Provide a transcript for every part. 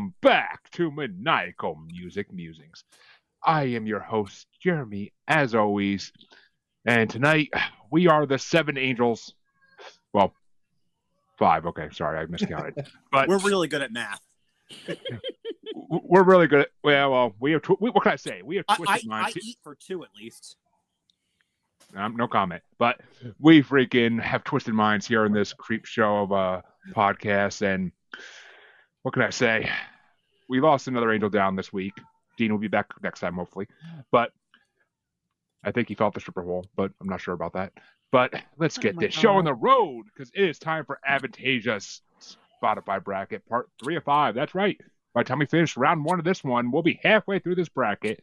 welcome back to Maniacal Music Musings. I am your host, Jeremy, as always, and tonight we are the Seven Angels. Well, five. Okay, sorry, I miscounted. But we're really good at math. We're really good at. Well, we have. What can I say? We have twisted minds. I eat for two at least. No comment. But we freaking have twisted minds here in this creep show of a podcast, and what can I say? We lost another angel down this week. Dean will be back next time, hopefully. But I think he felt the stripper hole, but I'm not sure about that. But let's get this show on the road, because it is time for Avantasia's Spotify Bracket, part 3 of 5. That's right. By the time we finish round 1 of this one, we'll be halfway through this bracket.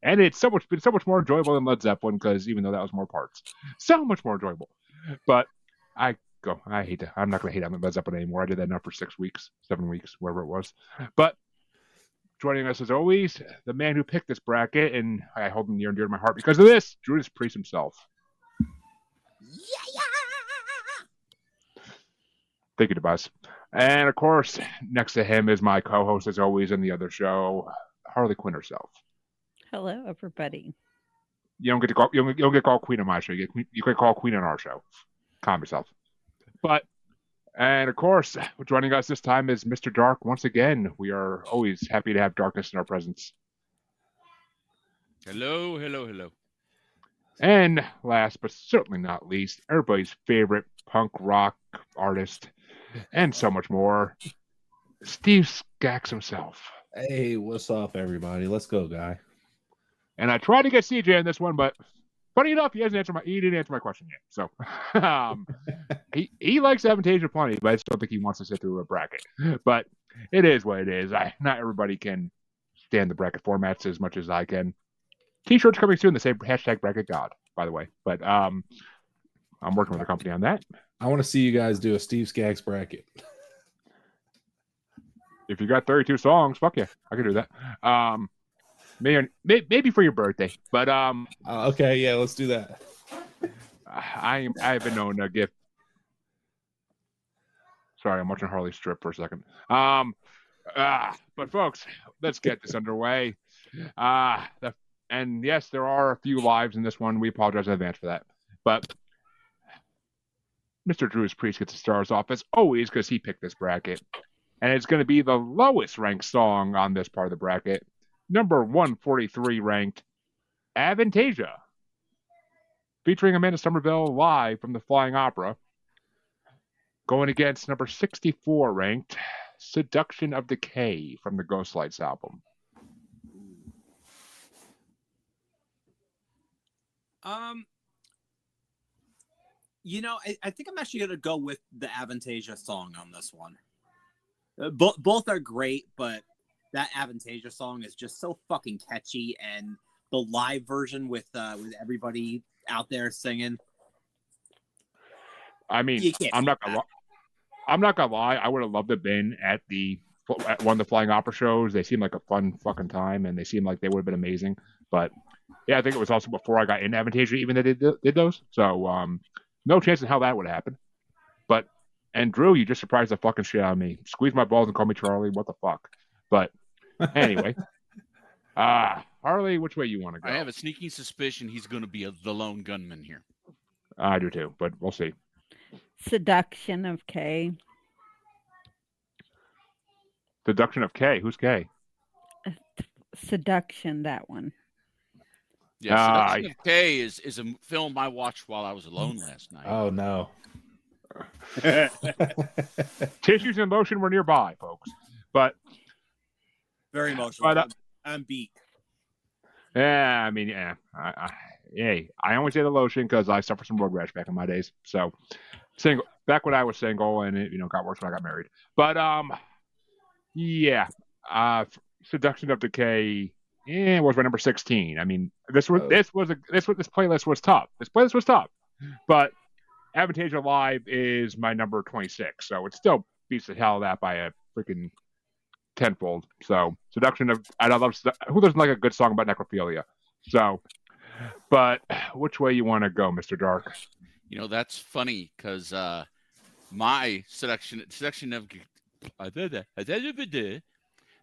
And it's been so much more enjoyable than Led Zeppelin, because even though that was more parts, so much more enjoyable. But I hate that. I'm not going to hate on Led Zeppelin anymore. I did that now for 6 weeks, 7 weeks, wherever it was. But joining us as always, the man who picked this bracket, and I hold him near and dear to my heart because of this, Drewdaspriest himself. Yeah. Thank you, Tobias. And of course, next to him is my co-host, as always, in the other show, Harley Quinn herself. Hello, everybody. You don't get called Queen on my show. You get called Queen on our show. Calm yourself. And of course, joining us this time is Mr. Dark once again. We are always happy to have darkness in our presence. Hello. And last but certainly not least, everybody's favorite punk rock artist and so much more, Steve Sxaks himself. Hey, what's up, everybody? Let's go, guy. And I tried to get CJ in this one, but funny enough, he didn't answer my question yet. So he likes Avantasia plenty, but I just don't think he wants to sit through a bracket. But it is what it is. Not everybody can stand the bracket formats as much as I can. T-shirts coming soon. The same hashtag bracket god, by the way. But I'm working with a company on that. I want to see you guys do a Steve Sxaks bracket. If you got 32 songs, fuck yeah, I can do that. Maybe for your birthday, but okay, yeah, let's do that. I've been known to give. Sorry, I'm watching Harley strip for a second. But folks, let's get this underway. And yes, there are a few lives in this one. We apologize in advance for that. But Mr. Drewdaspriest gets the stars off as always because he picked this bracket, and it's going to be the lowest ranked song on this part of the bracket. Number 143 ranked, Avantasia, featuring Amanda Somerville live from the Flying Opera. Going against number 64 ranked, Seduction of Decay from the Ghostlights album. I think I'm actually going to go with the Avantasia song on this one. Both are great, but that Avantasia song is just so fucking catchy, and the live version with everybody out there singing. I mean, I'm not gonna lie. I would have loved to have been at one of the Flying Opera shows. They seemed like a fun fucking time, and they seemed like they would have been amazing. But yeah, I think it was also before I got into Avantasia, even that they did those. So no chance in hell that would happen. And Drew, you just surprised the fucking shit out of me. Squeeze my balls and call me Charlie. What the fuck? But anyway, Harley, which way you want to go? I have a sneaking suspicion he's going to be the lone gunman here. I do too, but we'll see. Seduction of K. Seduction of K. Who's K? Seduction, that one. Yeah, Seduction of K is a film I watched while I was alone last night. Oh, no. Tissues and lotion were nearby, folks. But very emotional. I'm beat. Yeah, I mean, yeah. I only say the lotion because I suffered some road rash back in my days. So, back when I was single, and it got worse when I got married. But yeah, Seduction of Decay. Yeah, was my number 16. I mean, this playlist was tough. This playlist was tough, but Avantasia Live is my number 26, so it still beats the hell of that by a freaking tenfold. So Seduction of, and I love, who doesn't like a good song about necrophilia? So, but which way you want to go, Mr. Dark? That's funny because my seduction of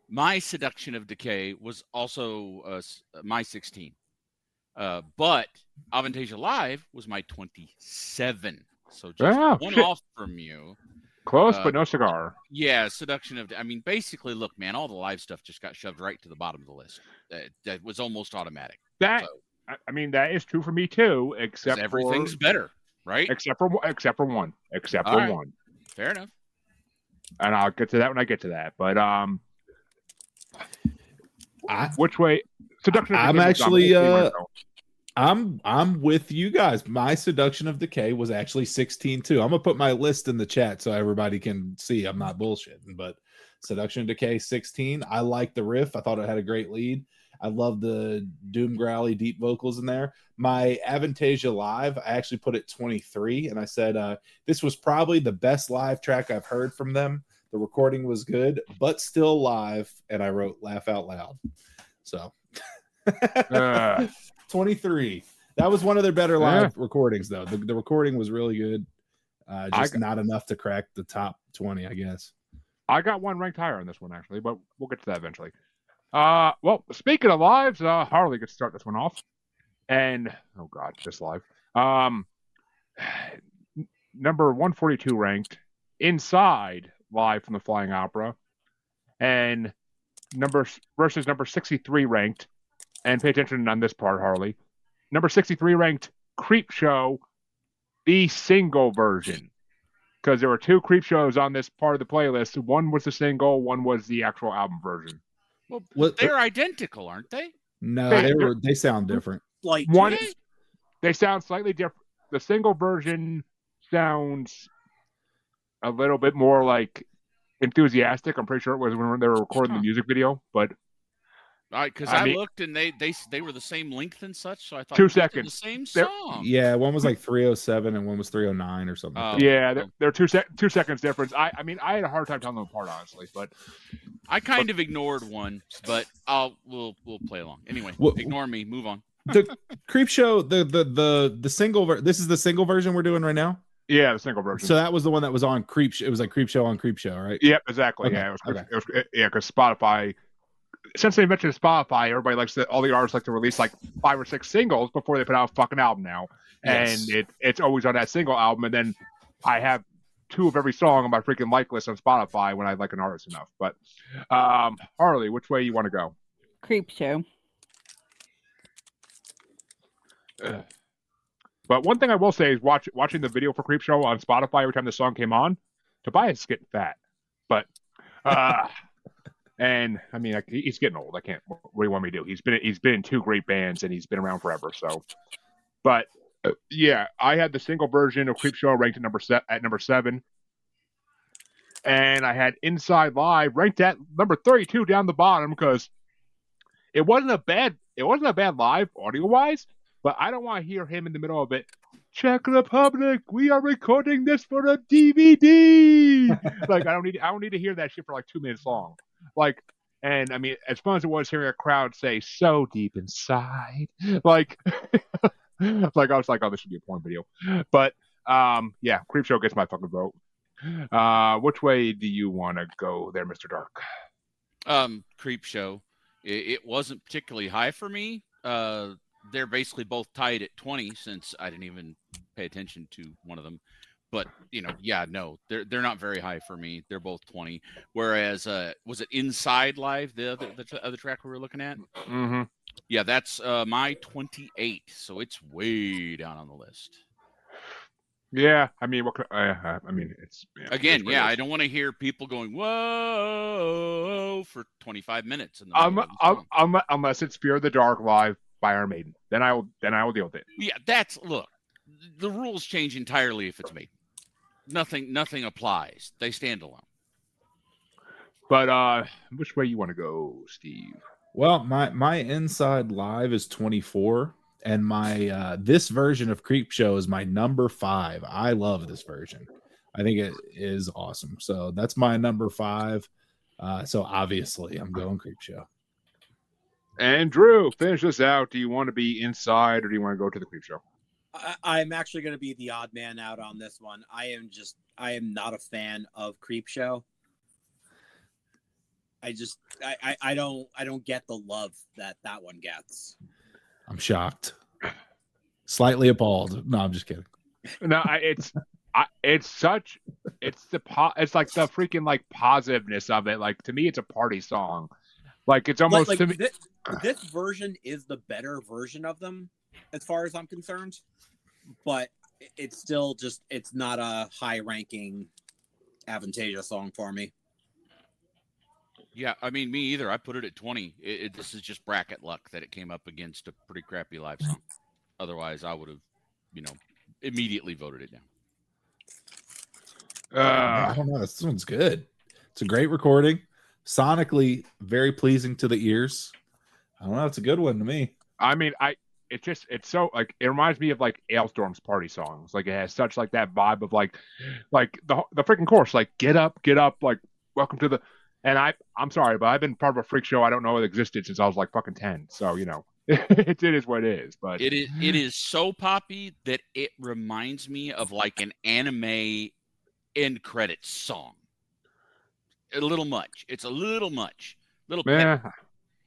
My Seduction of Decay was also my 16. But Avantasia Live was my 27. So just one off from you. Close, but no cigar. Yeah, Seduction of... I mean, basically, look, man, all the live stuff just got shoved right to the bottom of the list. That was almost automatic. I mean, that is true for me, too, except everything's better, right? Except for one. Fair enough. And I'll get to that when I get to that. But, which way? Seduction of I'm actually... I'm with you guys. My Seduction of Decay was actually 16 too. I'm gonna put my list in the chat so everybody can see I'm not bullshitting. But Seduction of Decay 16. I like the riff. I thought it had a great lead. I love the doom growly deep vocals in there. My Avantasia Live, I actually put it 23, and I said this was probably the best live track I've heard from them. The recording was good, but still live, and I wrote laugh out loud. So 23. That was one of their better live recordings, though. The recording was really good. Just not enough to crack the top 20, I guess. I got one ranked higher on this one, actually, but we'll get to that eventually. Well, speaking of lives, Harley gets to start this one off. And, oh God, this live. Number 142 ranked, Inside, live from the Flying Opera. And versus number 63 ranked, and pay attention on this part, Harley. Number 63 ranked Creep Show, the single version. Because there were two Creep Shows on this part of the playlist. One was the single, one was the actual album version. Well, they're identical, aren't they? No, they sound different. Like they sound slightly different. The single version sounds a little bit more like enthusiastic. I'm pretty sure it was when they were recording the music video, but because I looked and they were the same length and such, so I thought 2 seconds the same song. Yeah, one was like 307 and one was 309 or something. They're 2 seconds difference. I mean, I had a hard time telling them apart, honestly, but I kind of ignored one, but we'll play along anyway. Ignore me. Move on. The Creep Show, the single. This is the single version we're doing right now. Yeah, the single version. So that was the one that was on Creep Show. It was like Creep Show on Creep Show, right? Yep, exactly. Okay. Yeah, because Spotify. Since they mentioned Spotify, everybody likes all the artists like to release like 5 or 6 singles before they put out a fucking album now, and it's always on that single album. And then I have 2 of every song on my freaking like list on Spotify when I like an artist enough. But Harley, which way you want to go? Creep Show. But one thing I will say is watching the video for Creep Show on Spotify every time the song came on, Tobias is getting fat. But and I mean he's getting old. I can't. What do you want me to do? He's been in 2 great bands and he's been around forever. So, but yeah, I had the single version of Creep Show ranked at number 7, and I had Inside Live ranked at number 32 down the bottom because it wasn't a bad live audio wise. But I don't want to hear him in the middle of it. Czech Republic, we are recording this for a DVD. Like I don't need to hear that shit for like 2 minutes long. Like, and I mean, as fun as it was hearing a crowd say "so deep inside," like, like I was like, oh, this should be a porn video. But yeah, Creep Show gets my fucking vote. Which way do you want to go there, Mr. Dark? Creep Show. It wasn't particularly high for me. They're basically both tied at 20 since I didn't even pay attention to one of them. But, they're not very high for me. They're both 20. Whereas, was it Inside Live, the other track we were looking at? Mm-hmm. Yeah, that's my 28. So it's way down on the list. Yeah, I mean, it's... Yeah, again, I don't want to hear people going, whoa, for 25 minutes. Unless it's Fear of the Dark live by Iron Maiden. Then I will deal with it. Yeah, look, the rules change entirely if it's me. Nothing applies. They stand alone. But which way you want to go, Steve? Well, my Inside Live is 24, and my this version of Creep Show is my number 5. I love this version. I think it is awesome. So that's my number 5. So obviously I'm going Creep Show. And Drew, finish this out. Do you want to be Inside or do you want to go to the Creep Show? I'm actually going to be the odd man out on this one. I am not a fan of Creep Show. I don't get the love that one gets. I'm shocked. Slightly appalled. No, I'm just kidding. No, it's like the freaking like positiveness of it. Like to me, it's a party song. Like it's almost to me. This version is the better version of them, as far as I'm concerned. But it's still it's not a high ranking Avantasia song for me. Yeah, I mean, me either. I put it at 20. This is just bracket luck that it came up against a pretty crappy live song. Otherwise, I would have, immediately voted it down. I don't know. This one's good. It's a great recording. Sonically, very pleasing to the ears. I don't know. It's a good one to me. I mean, it's so like it reminds me of like Ailstorm's party songs. Like it has such like that vibe of like the freaking chorus, like get up, like welcome to the. And I'm sorry, but I've been part of a freak show I don't know it existed since I was like fucking 10. So it is what it is. But it is so poppy that it reminds me of like an anime end credits song. A little much. It's a little much. Yeah.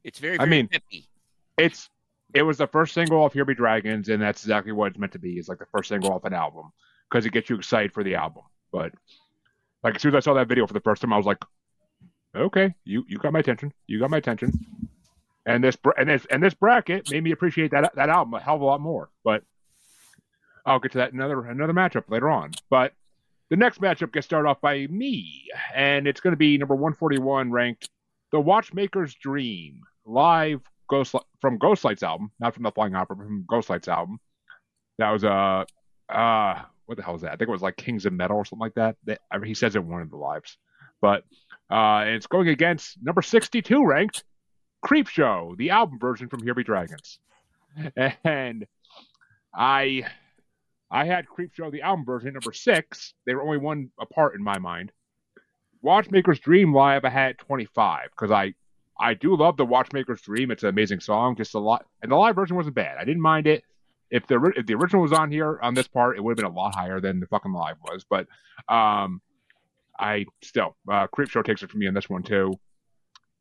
It's very peppy. It was the first single off Here Be Dragons, and that's exactly what it's meant to be. It's like the first single off an album because it gets you excited for the album. But like as soon as I saw that video for the first time, I was like, okay, you got my attention. You got my attention. And this bracket made me appreciate that album a hell of a lot more. But I'll get to that in another matchup later on. But the next matchup gets started off by me, and it's going to be number 141 ranked The Watchmaker's Dream live from Ghostlight's album, not from the Flying Opera, but from Ghostlight's album. That was what the hell was that? I think it was like Kings of Metal or something like that. He says it in one of the lives. But it's going against number 62 ranked Creepshow, the album version from Here Be Dragons. And I had Creepshow, the album version, number 6. They were only one apart in my mind. Watchmaker's Dream live, I had 25 because I do love the Watchmaker's Dream. It's an amazing song, just a lot, and the live version wasn't bad. I didn't mind it. If the original was on here on this part, it would have been a lot higher than the fucking live was. But I still Creepshow takes it from me on this one too.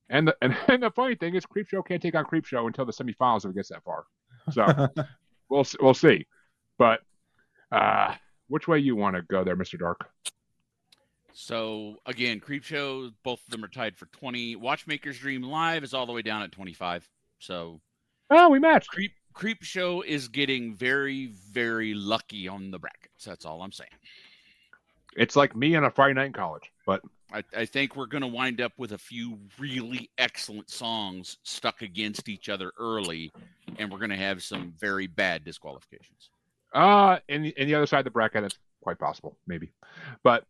And the funny thing is, Creepshow can't take on Creepshow until the semifinals if it gets that far. So we'll see. But which way you want to go there, Mr. Dark? So again, Creepshow, both of them are tied for 20. Watchmaker's Dream live is all the way down at 25. So we matched. Creepshow is getting very, very lucky on the brackets. That's all I'm saying. It's like me on a Friday night in college, but I think we're going to wind up with a few really excellent songs stuck against each other early, and we're going to have some very bad disqualifications. In the other side of the bracket, it's quite possible, maybe. But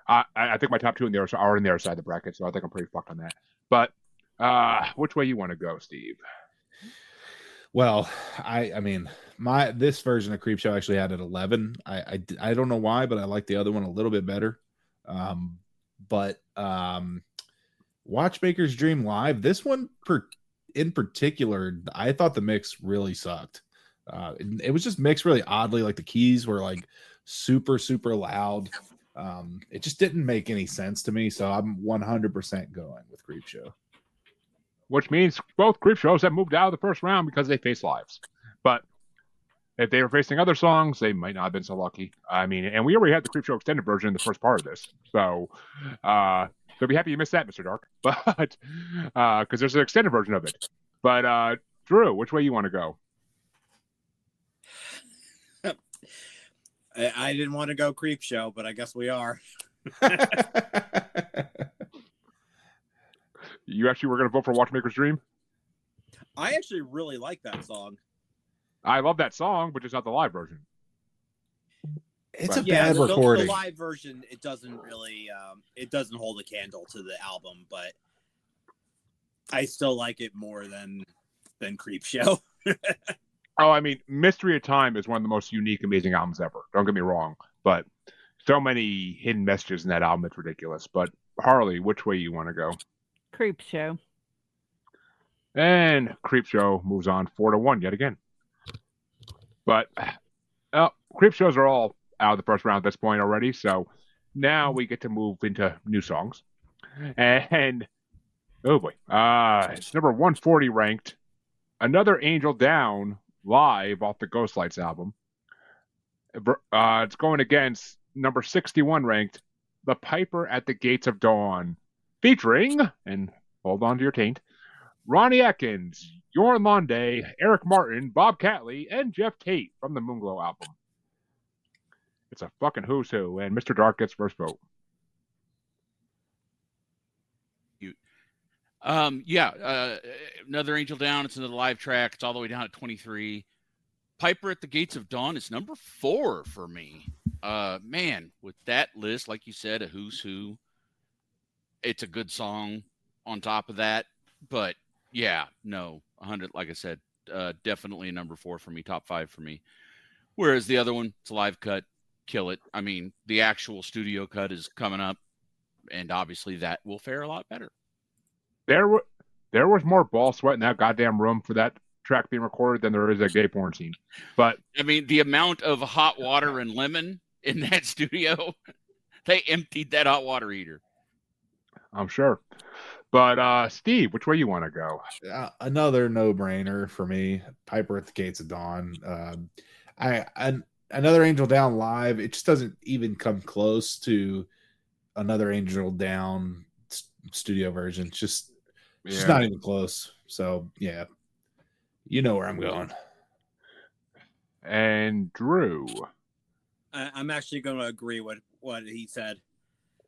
I think my top two are in the other side of the bracket, so I think I'm pretty fucked on that. But which way you want to go, Steve? Well, I mean, this version of Creepshow actually had at 11. I don't know why, but I like the other one a little bit better. But Watchmaker's Dream live, this one in particular, I thought the mix really sucked. It was just mixed really oddly, like the keys were like super, super loud. It just didn't make any sense to me, so I'm 100% going with Creepshow. Which means both Creepshows have moved out of the first round because they face lives. But if they were facing other songs, they might not have been so lucky. I mean, and we already had the Creepshow extended version in the first part of this. So be happy you missed that, Mr. Dark. But because there's an extended version of it. But Drew, which way you want to go? I didn't want to go Creepshow, but I guess we are. You actually were going to vote for Watchmaker's Dream? I actually really like that song. I love that song, but just not the live version. It's a bad recording. The live version, it doesn't really, it doesn't hold a candle to the album, but I still like it more than Creepshow. Oh, I mean, Mystery of Time is one of the most unique, amazing albums ever. Don't get me wrong, but so many hidden messages in that album, it's ridiculous. But Harley, which way you want to go? Creepshow. And Creepshow moves on 4-1 yet again. But Creepshows are all out of the first round at this point already, so now we get to move into new songs. And Oh boy. It's number 140 ranked. Another Angel Down live off the Ghost Lights album. It's going against number 61 ranked, The Piper at the Gates of Dawn, featuring, and hold on to your taint, Ronnie Atkins, Jorn Londe, Eric Martin, Bob Catley, and Jeff Tate from the Moonglow album. It's a fucking who's who, and Mr. Dark gets first vote. Another Angel Down. It's another live track. It's all the way down at 23. Piper at the Gates of Dawn is number 4 for me. Man, with that list, like you said, a who's who, it's a good song on top of that. But yeah, no, 100, like I said, definitely a number 4 for me, top 5 for me. Whereas the other one, it's a live cut, kill it. I mean, the actual studio cut is coming up, and obviously that will fare a lot better. There was more ball sweat in that goddamn room for that track being recorded than there is a gay porn scene. But I mean, the amount of hot water and lemon in that studio, they emptied that hot water heater. I'm sure. But Steve, which way you want to go? Another no-brainer for me. Piper at the Gates of Dawn. Another Angel Down live. It just doesn't even come close to another Angel Down studio version. It's just not even close. So yeah, you know where I'm going. And Drew, I'm actually going to agree with what he said.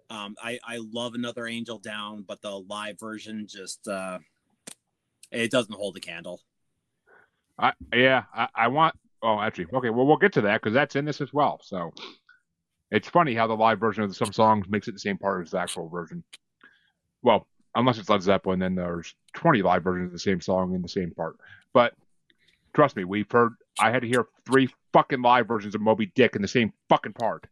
I love Another Angel Down, but the live version just it doesn't hold a candle. I want. Oh, actually, okay. Well, we'll get to that because that's in this as well. So it's funny how the live version of some songs makes it the same part as the actual version. Well, unless it's Led Zeppelin, then there's 20 live versions of the same song in the same part. But trust me, I had to hear 3 fucking live versions of Moby Dick in the same fucking part.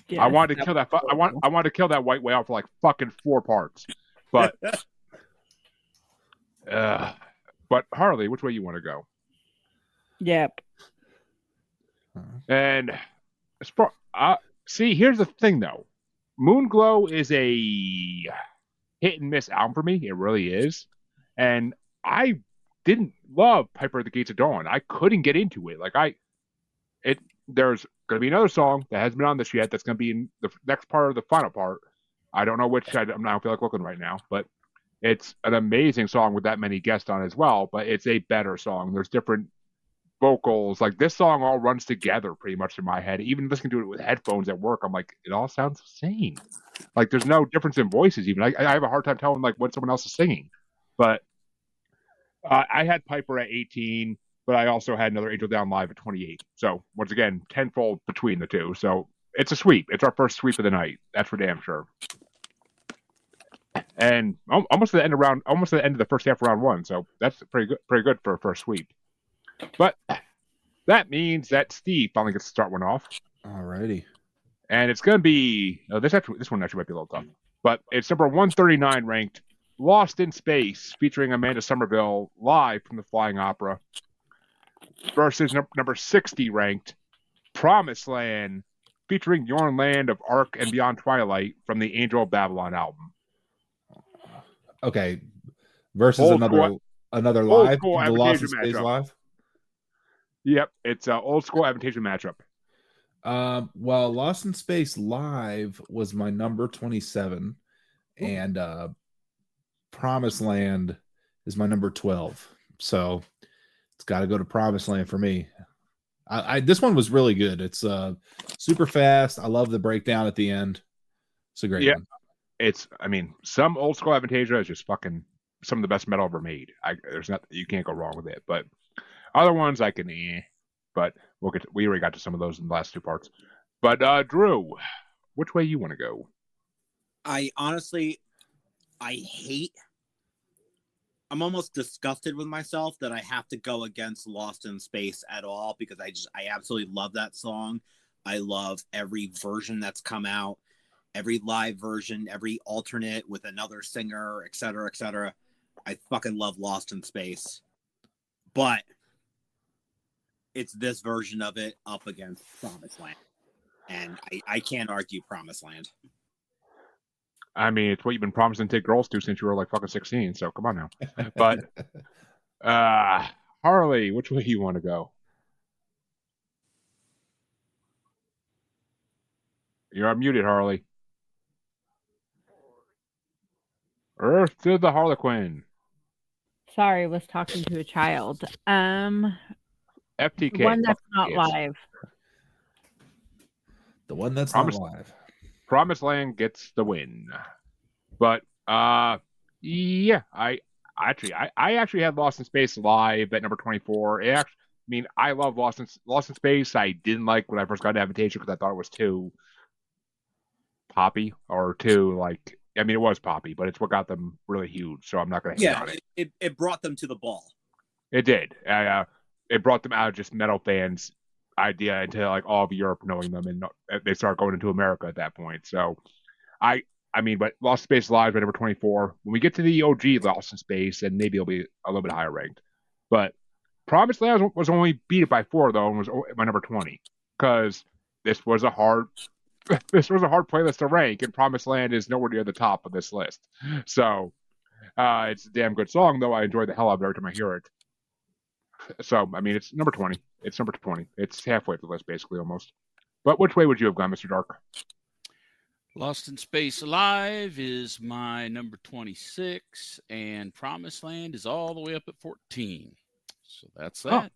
Yes, I wanted to kill that. I wanted to kill that white whale for like fucking 4 parts. But, but Harley, which way you want to go? Yep. And see, here's the thing though. Moonglow is a hit and miss album for me. It really is. And I didn't love Piper at the Gates of Dawn. I couldn't get into it. There's going to be another song that hasn't been on this yet that's going to be in the next part of the final part. I don't know which. I don't feel like looking right now, but it's an amazing song with that many guests on as well, but it's a better song. There's different vocals. Like this song all runs together pretty much in my head. Even listening to it with headphones at work, I'm like, it all sounds the same. Like there's no difference in voices even. I have a hard time telling like what someone else is singing. But I had Piper at 18, but I also had Another Angel Down live at 28. So once again, tenfold between the two. So it's a sweep. It's our first sweep of the night. That's for damn sure. And almost at the end of the first half of round 1. So that's pretty good for a first sweep. But that means that Steve finally gets to start one off. Alrighty. And it's going to be this one actually might be a little tough, but it's number 139 ranked, Lost in Space, featuring Amanda Somerville live from the Flying Opera, versus number 60 ranked, Promised Land, featuring Jorn Land of Ark and Beyond Twilight from the Angel of Babylon album. Okay, versus another live, the Lost in Space matchup. live. Yep, it's an old school Avantasia matchup. Well, Lost in Space live was my number 27, and Promised Land is my number 12. So it's got to go to Promised Land for me. This one was really good. It's super fast. I love the breakdown at the end. It's a great one. Some old school Avantasia is just fucking some of the best metal ever made. You can't go wrong with it. But other ones I can, but we already got to some of those in the last 2 parts. But Drew, which way you want to go? I'm almost disgusted with myself that I have to go against Lost in Space at all, because I absolutely love that song. I love every version that's come out, every live version, every alternate with another singer, etc., etc. I fucking love Lost in Space. But it's this version of it up against Promised Land. And I can't argue Promised Land. I mean, it's what you've been promising to take girls to since you were like fucking 16. So come on now. But Harley, which way you want to go? You're unmuted, Harley. Earth to the Harlequin. Sorry, was talking to a child. FTK. One that's not yes. live. The one that's Promise- not live. Promised Land gets the win. But yeah, I actually had Lost in Space live at number 24. I love Lost in Space. I didn't like when I first got Avantasia because I thought it was too poppy or too like. I mean, it was poppy, but it's what got them really huge. So I'm not going to hate on it. It brought them to the ball. It did. It brought them out of just metal fans' idea into like all of Europe knowing them, and they start going into America at that point. So but Lost in Space Live at number 24. When we get to the OG Lost in Space, and maybe it'll be a little bit higher ranked. But Promised Land was only beat it by 4 though, and was my number 20 because this was a hard playlist to rank, and Promised Land is nowhere near the top of this list. So it's a damn good song, though. I enjoy the hell out of it every time I hear it. So I mean, it's number 20. It's number 20. It's halfway through the list, basically, almost. But which way would you have gone, Mr. Dark? Lost in Space Alive is my number 26, and Promised Land is all the way up at 14. So that's that.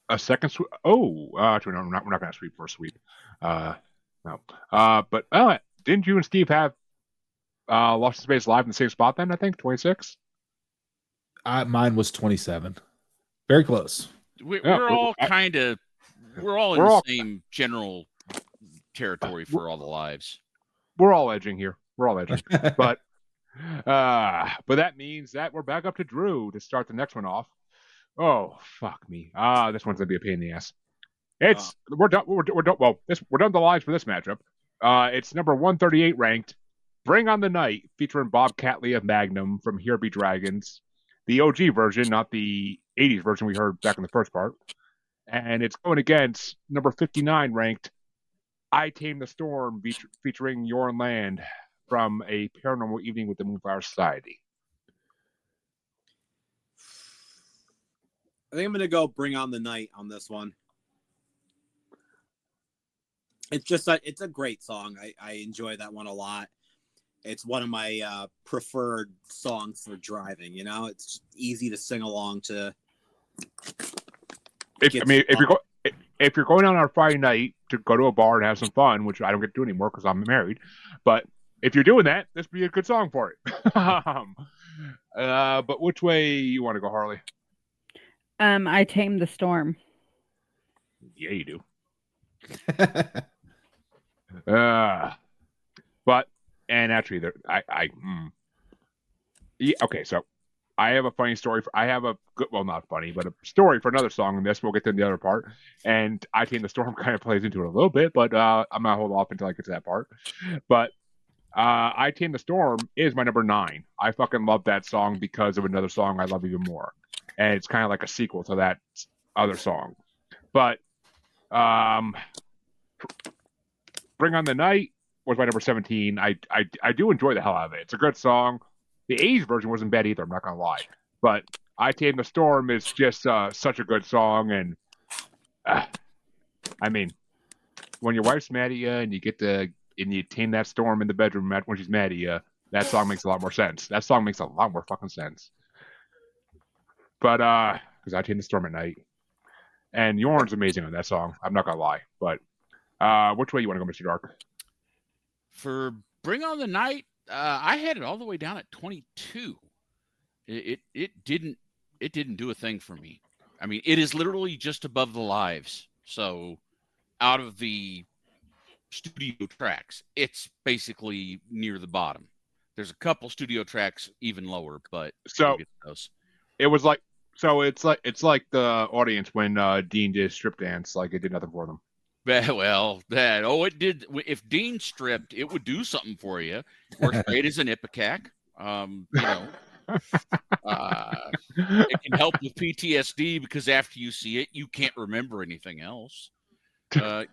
A second sweep. Actually, no, we're not going to sweep for a sweep. No. But didn't you and Steve have Lost in Space Live in the same spot then? I think 26. Mine was 27. Very close. We're all in the same general territory for all the lives. We're all edging here. But that means that we're back up to Drew to start the next one off. Oh fuck me! This one's gonna be a pain in the ass. We're done. We're done. Well, we're done the lives for this matchup. It's number 138 ranked. Bring on the Night, featuring Bob Catley of Magnum from Here Be Dragons, the OG version, not the 80s version we heard back in the first part. And it's going against number 59 ranked I Tame the Storm, featuring Yorn Land from A Paranormal Evening with the Moonflower Society. I think I'm going to go Bring on the Night on this one. It's a great song. I enjoy that one a lot. It's one of my preferred songs for driving. You know, it's easy to sing along to. If you're going out on a Friday night to go to a bar and have some fun, which I don't get to do anymore because I'm married, but if you're doing that, this would be a good song for it. But which way you want to go, Harley? I Tame the Storm. Yeah, you do. But actually, okay. So I have a funny story. I have a good, well, not funny, but a story for another song in this. We'll get to the other part, and I Tame the Storm kind of plays into it a little bit, but I'm gonna hold off until I get to that part. But I Tame the Storm is my number 9. I fucking love that song because of another song I love even more, and it's kind of like a sequel to that other song. But Bring on the Night was my number 17. I do enjoy the hell out of it. It's a good song. The 80s version wasn't bad either, I'm not going to lie. But I Tame the Storm is just such a good song. And I mean, when your wife's mad at you and you tame that storm in the bedroom when she's mad at you, that song makes a lot more sense. That song makes a lot more fucking sense. But, because I Tame the Storm at night. And Yorn's amazing on that song. I'm not going to lie. But which way you want to go, Mr. Dark? For Bring on the Night, I had it all the way down at 22. It didn't do a thing for me. I mean, it is literally just above the lives. So out of the studio tracks, it's basically near the bottom. There's a couple studio tracks even lower, but so it was like it's like the audience when Dean did Strip Dance, like it did nothing for them. Well, it did. If Dean stripped, it would do something for you. Works great as an Ipecac. It can help with PTSD because after you see it, you can't remember anything else. But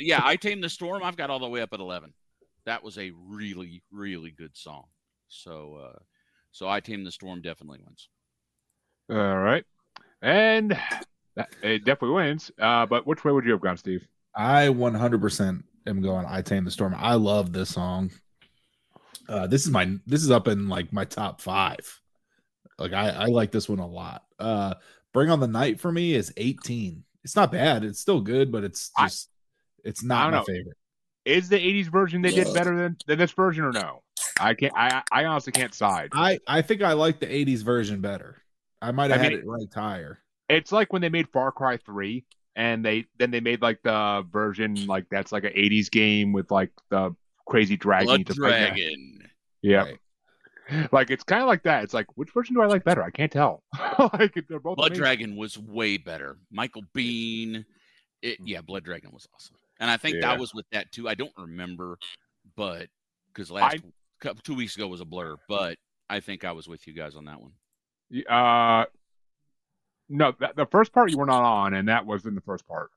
yeah, I Tame the Storm. I've got all the way up at 11. That was a really, really good song. So I Tame the Storm definitely wins. All right. And it definitely wins. But which way would you have gone, Steve? I 100% am going I Tame the Storm. I love this song. This is up in like my top 5. Like I like this one a lot. Bring on the Night for me is 18. It's not bad. It's still good, but it's not my favorite. Is the 80s version they did better than this version or no? I honestly can't side. I think I like the 80s version better. I might have had it ranked higher. It's like when they made Far Cry 3 and they made like the version like that's like an 80s game with like the crazy dragon. Blood Dragon. Like yeah. Right. Like it's kind of like that. It's like which version do I like better? I can't tell. Like they're both Blood amazing. Dragon was way better. Michael Biehn. Blood Dragon was awesome. And I think that was with that too. I don't remember, but because 2 weeks ago was a blur, but I think I was with you guys on that one. No, the first part you were not on, and that was in the first part.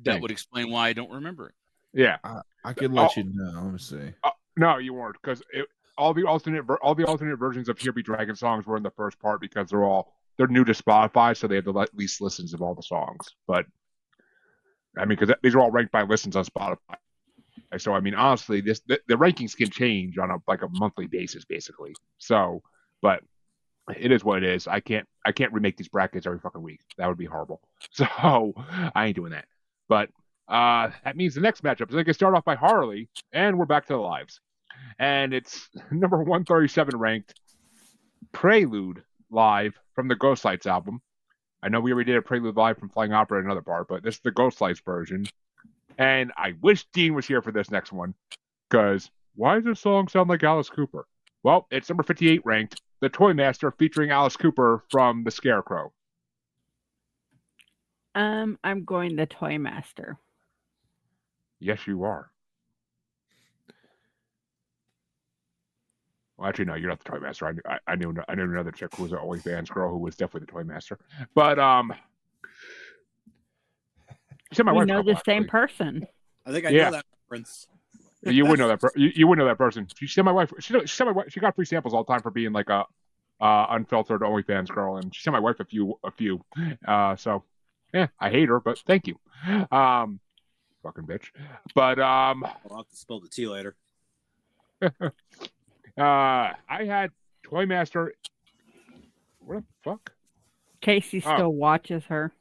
That would explain why I don't remember it. Yeah, I could let you know. Let me see. No, you weren't, because all the alternate versions of Here Be Dragon songs were in the first part because they're new to Spotify, so they have the least listens of all the songs. But I mean, because these are all ranked by listens on Spotify. So I mean, honestly, the rankings can change on a monthly basis, basically. So, but it is what it is. I can't remake these brackets every fucking week. That would be horrible. So I ain't doing that. But that means the next matchup is I can start off by Harley, and we're back to the lives. And it's number 137 ranked Prelude live from the Ghostlights album. I know we already did a Prelude live from Flying Opera in another part, but this is the Ghostlights version. And I wish Dean was here for this next one, because why does this song sound like Alice Cooper? Well, it's number 58 ranked, The Toy Master featuring Alice Cooper from The Scarecrow. I'm going The Toy Master. Yes, you are. Well, actually, no, you're not the Toy Master. I knew another chick who was an OnlyFans girl who was definitely the Toy Master. But we know the same person. I think I know that reference. You would know that. You would know that person. She said my wife. She said my wife. She got free samples all the time for being like a unfiltered OnlyFans girl, and she sent my wife a few. So, yeah, I hate her, but thank you. Fucking bitch. But I'll have to spill the tea later. I had Toy Master. What the fuck? Casey still watches her.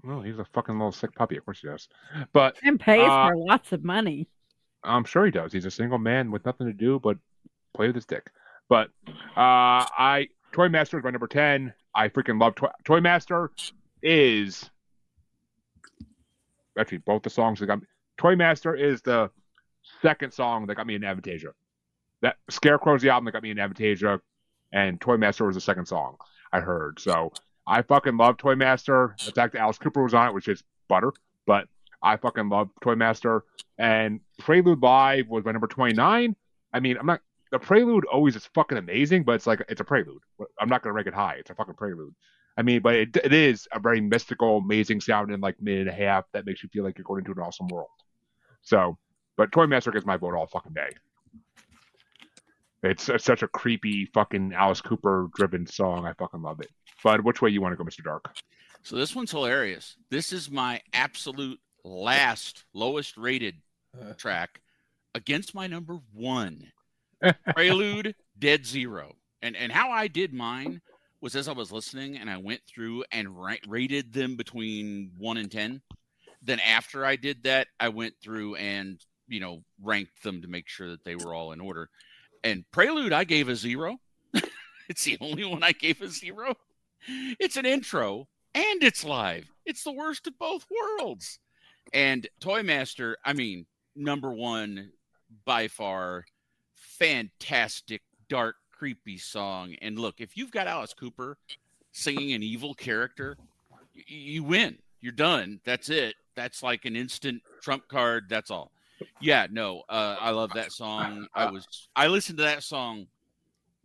Well, he's a fucking little sick puppy. Of course he does. But and pays her lots of money. I'm sure he does. He's a single man with nothing to do but play with his dick. But Toy Master is my number 10. I freaking love Toy Master. Is actually both the songs that got me. Toy Master is the second song that got me in Avantasia. That Scarecrow's the album that got me in Avantasia, and Toy Master was the second song I heard. So I fucking love Toy Master. The fact that Alice Cooper was on it was just butter, but I fucking love Toy Master. And Prelude Live was my number 29. I mean, the Prelude always is fucking amazing, but it's a Prelude. I'm not going to rank it high. It's a fucking Prelude. I mean, but it is a very mystical, amazing sound in like minute and a half that makes you feel like you're going into an awesome world. So, but Toy Master gets my vote all fucking day. It's such a creepy fucking Alice Cooper driven song. I fucking love it. But which way you want to go, Mr. Dark? So this one's hilarious. This is my absolute lowest rated track against my number 1. Prelude, Dead Zero. And how I did mine was as I was listening and I went through and rated them between 1 and 10. Then after I did that, I went through and, ranked them to make sure that they were all in order. And Prelude, I gave a 0. It's the only one I gave a 0. It's an intro and it's live. It's the worst of both worlds. And Toy Master, I mean, number 1 by far, fantastic, dark, creepy song. And look, if you've got Alice Cooper singing an evil character, you win. You're done. That's it. That's like an instant trump card. That's all. Yeah, no, I love that song. I listened to that song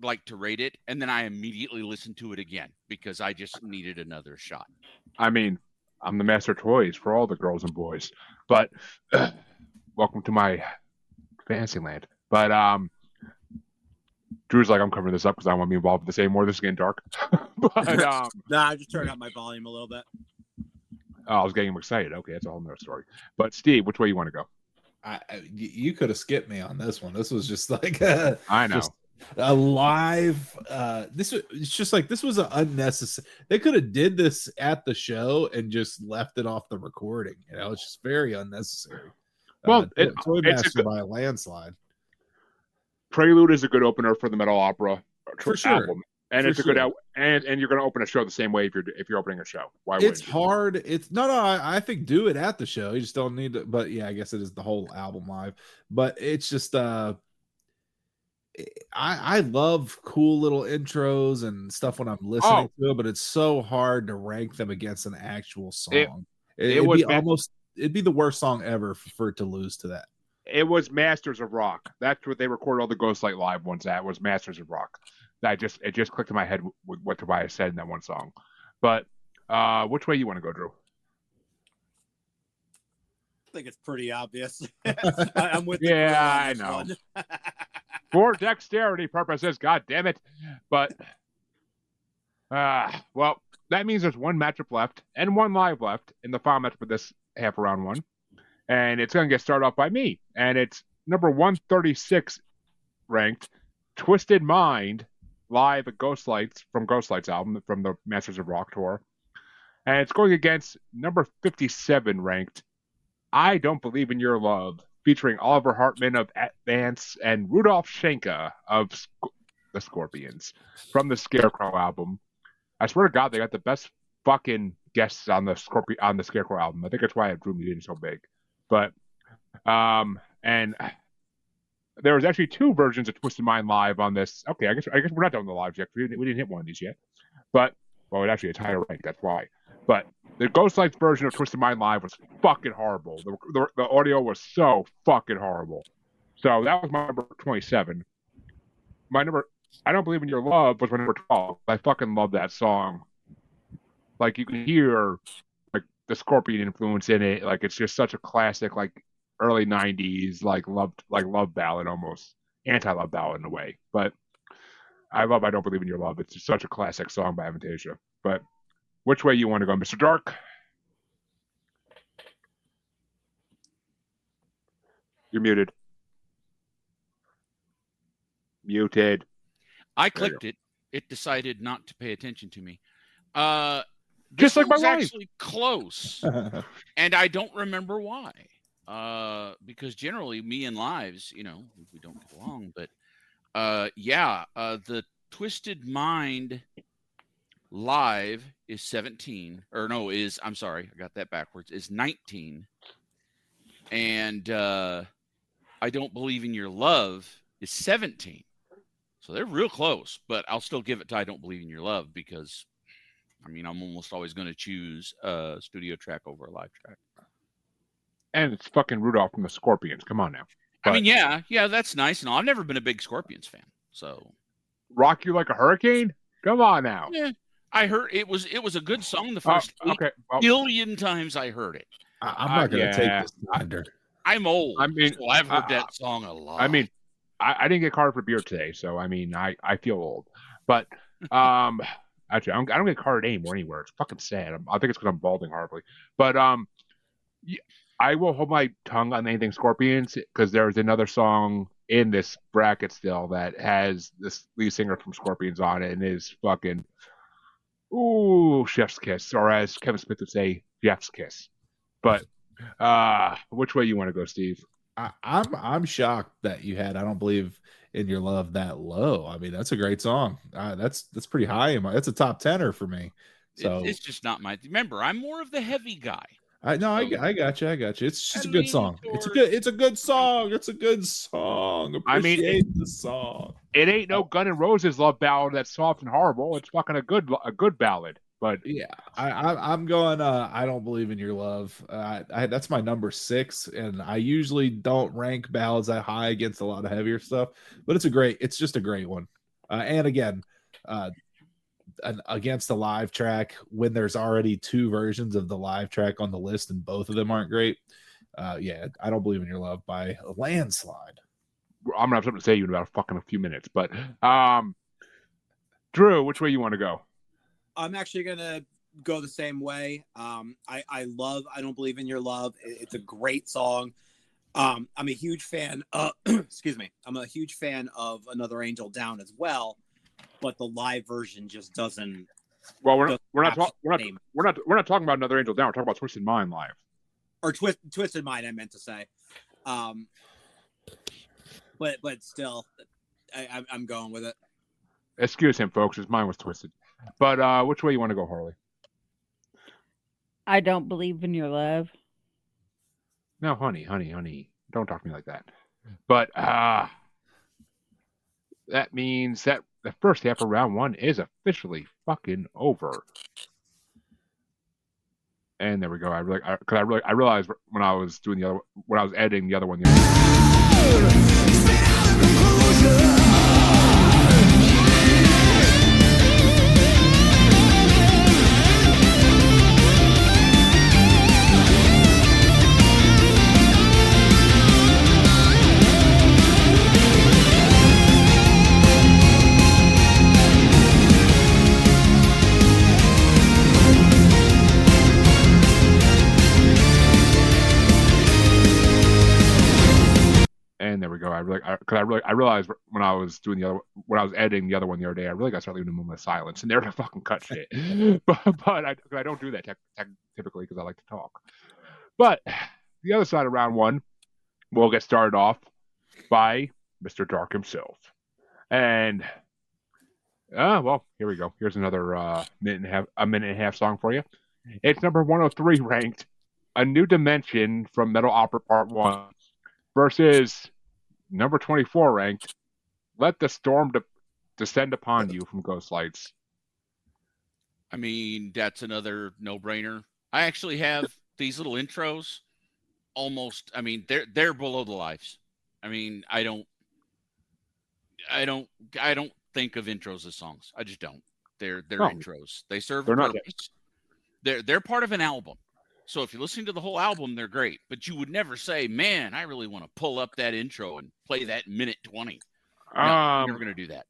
like to rate it, and then I immediately listened to it again because I just needed another shot. I mean, I'm the master of toys for all the girls and boys, but welcome to my Fantasyland. But Drew's like, I'm covering this up because I want to be involved with this anymore. This is getting dark. But nah, I just turned up my volume a little bit. Oh, I was getting him excited. Okay, that's a whole nother story. But Steve, which way you want to go? You could have skipped me on this one. This was just like I know. A live. It's just like this was an unnecessary. They could have did this at the show and just left it off the recording. You know, it's just very unnecessary. Well, Toy Master by a landslide. Prelude is a good opener for the metal opera for sure. album, and for it's a good and you're going to open a show the same way if you're opening a show. Why? It's hard. It's no. I think do it at the show. You just don't need to. But yeah, I guess it is the whole album live. But it's just I love cool little intros and stuff when I'm listening to it, but it's so hard to rank them against an actual song. It'd be the worst song ever for it to lose to that. It was Masters of Rock. That's what they recorded all the Ghostlight Live ones at, was Masters of Rock. It just clicked in my head with what Tobias said in that one song. But which way you want to go, Drew? I think it's pretty obvious. I'm with yeah, I know. For dexterity purposes, god damn it. But well, that means there's one matchup left and one live left in the final matchup of this half round one. And it's going to get started off by me. And it's number 136 ranked, Twisted Mind, live at Ghostlights, from Ghostlights album, from the Masters of Rock tour. And it's going against number 57 ranked, I Don't Believe in Your Love, featuring Oliver Hartman of Advance and Rudolf Schenker of the Scorpions, from the Scarecrow album. I swear to God, they got the best fucking guests on the Scarecrow album. I think that's why it drew me in so big. But and there was actually two versions of Twisted Mind live on this. Okay, I guess we're not done with the lives yet. We didn't hit one of these yet. But it's actually a higher rank. That's why. But the Ghostlights version of Twisted Mind live was fucking horrible. The audio was so fucking horrible. So that was my number 27. My number, I Don't Believe in Your Love, was my number 12. I fucking love that song. Like, you can hear like the Scorpion influence in it. Like, it's just such a classic, like early 90s, like love ballad, almost anti-love ballad in a way. But I Don't Believe in Your Love. It's just such a classic song by Avantasia. But which way you want to go, Mr. Dark? You're muted. Muted. I clicked it. It decided not to pay attention to me. Just like my was wife. Actually close, and I don't remember why. Because generally, me and lives, we don't get along. But the Twisted Mind live is 17, I'm sorry, I got that backwards. Is 19, and I Don't Believe in Your Love is 17. So they're real close, but I'll still give it to I Don't Believe in Your Love because, I'm almost always going to choose a studio track over a live track. And it's fucking Rudolph from the Scorpions. Come on now. But, yeah, that's nice. And I've never been a big Scorpions fan. So, Rock You Like a Hurricane? Come on now. Yeah, I heard it was a good song the first billion times I heard it. I'm not going to take this under. I'm old. So I've heard that song a lot. I didn't get carded for beer today, so I feel old. But actually, I don't get carded anywhere. It's fucking sad. I think it's because I'm balding horribly. But I will hold my tongue on anything Scorpions because there's another song in this bracket still that has this lead singer from Scorpions on it and is fucking chef's kiss, or as Kevin Smith would say, Jeff's kiss. But which way you want to go, Steve? I'm shocked that you had I Don't Believe in Your Love that low. That's a great song. That's pretty high. That's a top 10er for me. So it's just not my. Remember, I'm more of the heavy guy. I got you. It's just a good song. It's a good song. It's a good song. Appreciate the song. It ain't no Gun N' Roses love ballad that's soft and horrible. It's fucking a good ballad. But yeah, I'm going. I Don't Believe in Your Love. That's my number 6, and I usually don't rank ballads that high against a lot of heavier stuff. But it's just a great one. And again, against the live track when there's already 2 versions of the live track on the list, and both of them aren't great. I Don't Believe in Your Love by a landslide. I'm gonna have something to say to you in about a few minutes. But Drew, which way you want to go? I'm actually gonna go the same way. I love I Don't Believe in Your Love. It's a great song. I'm a huge fan of excuse me. I'm a huge fan of Another Angel Down as well, but the live version just doesn't. Well, we're not talking about Another Angel Down. We're talking about Twisted Mind live. Or Twisted Mind, I meant to say. But still, I'm going with it. Excuse him, folks. His mind was twisted. But which way you want to go, Harley? I Don't Believe in Your Love. No, honey. Don't talk to me like that. But that means that the first half of round one is officially fucking over. And there we go. I realized when I was editing the other one. And there we go. I realized when I was editing the other one the other day, I really got to start leaving a moment of silence, and they're to fucking cut shit. but I don't do that typically because I like to talk. But the other side of round one, we'll get started off by Mr. Dark himself, and well, here we go. Here's another minute and a half song for you. It's number 103 ranked, A New Dimension from Metal Opera Part 1 versus number 24 ranked, Let the Storm Descend Upon You from Ghost Lights. I mean, that's another no-brainer. I actually have these little intros almost, I mean, they're below the lives. I mean, I don't think of intros as songs. I just don't. They're intros. They serve a purpose. They're part of an album. So if you're listening to the whole album, they're great. But you would never say, man, I really want to pull up that intro and play that minute 20. No, I'm never going to do that.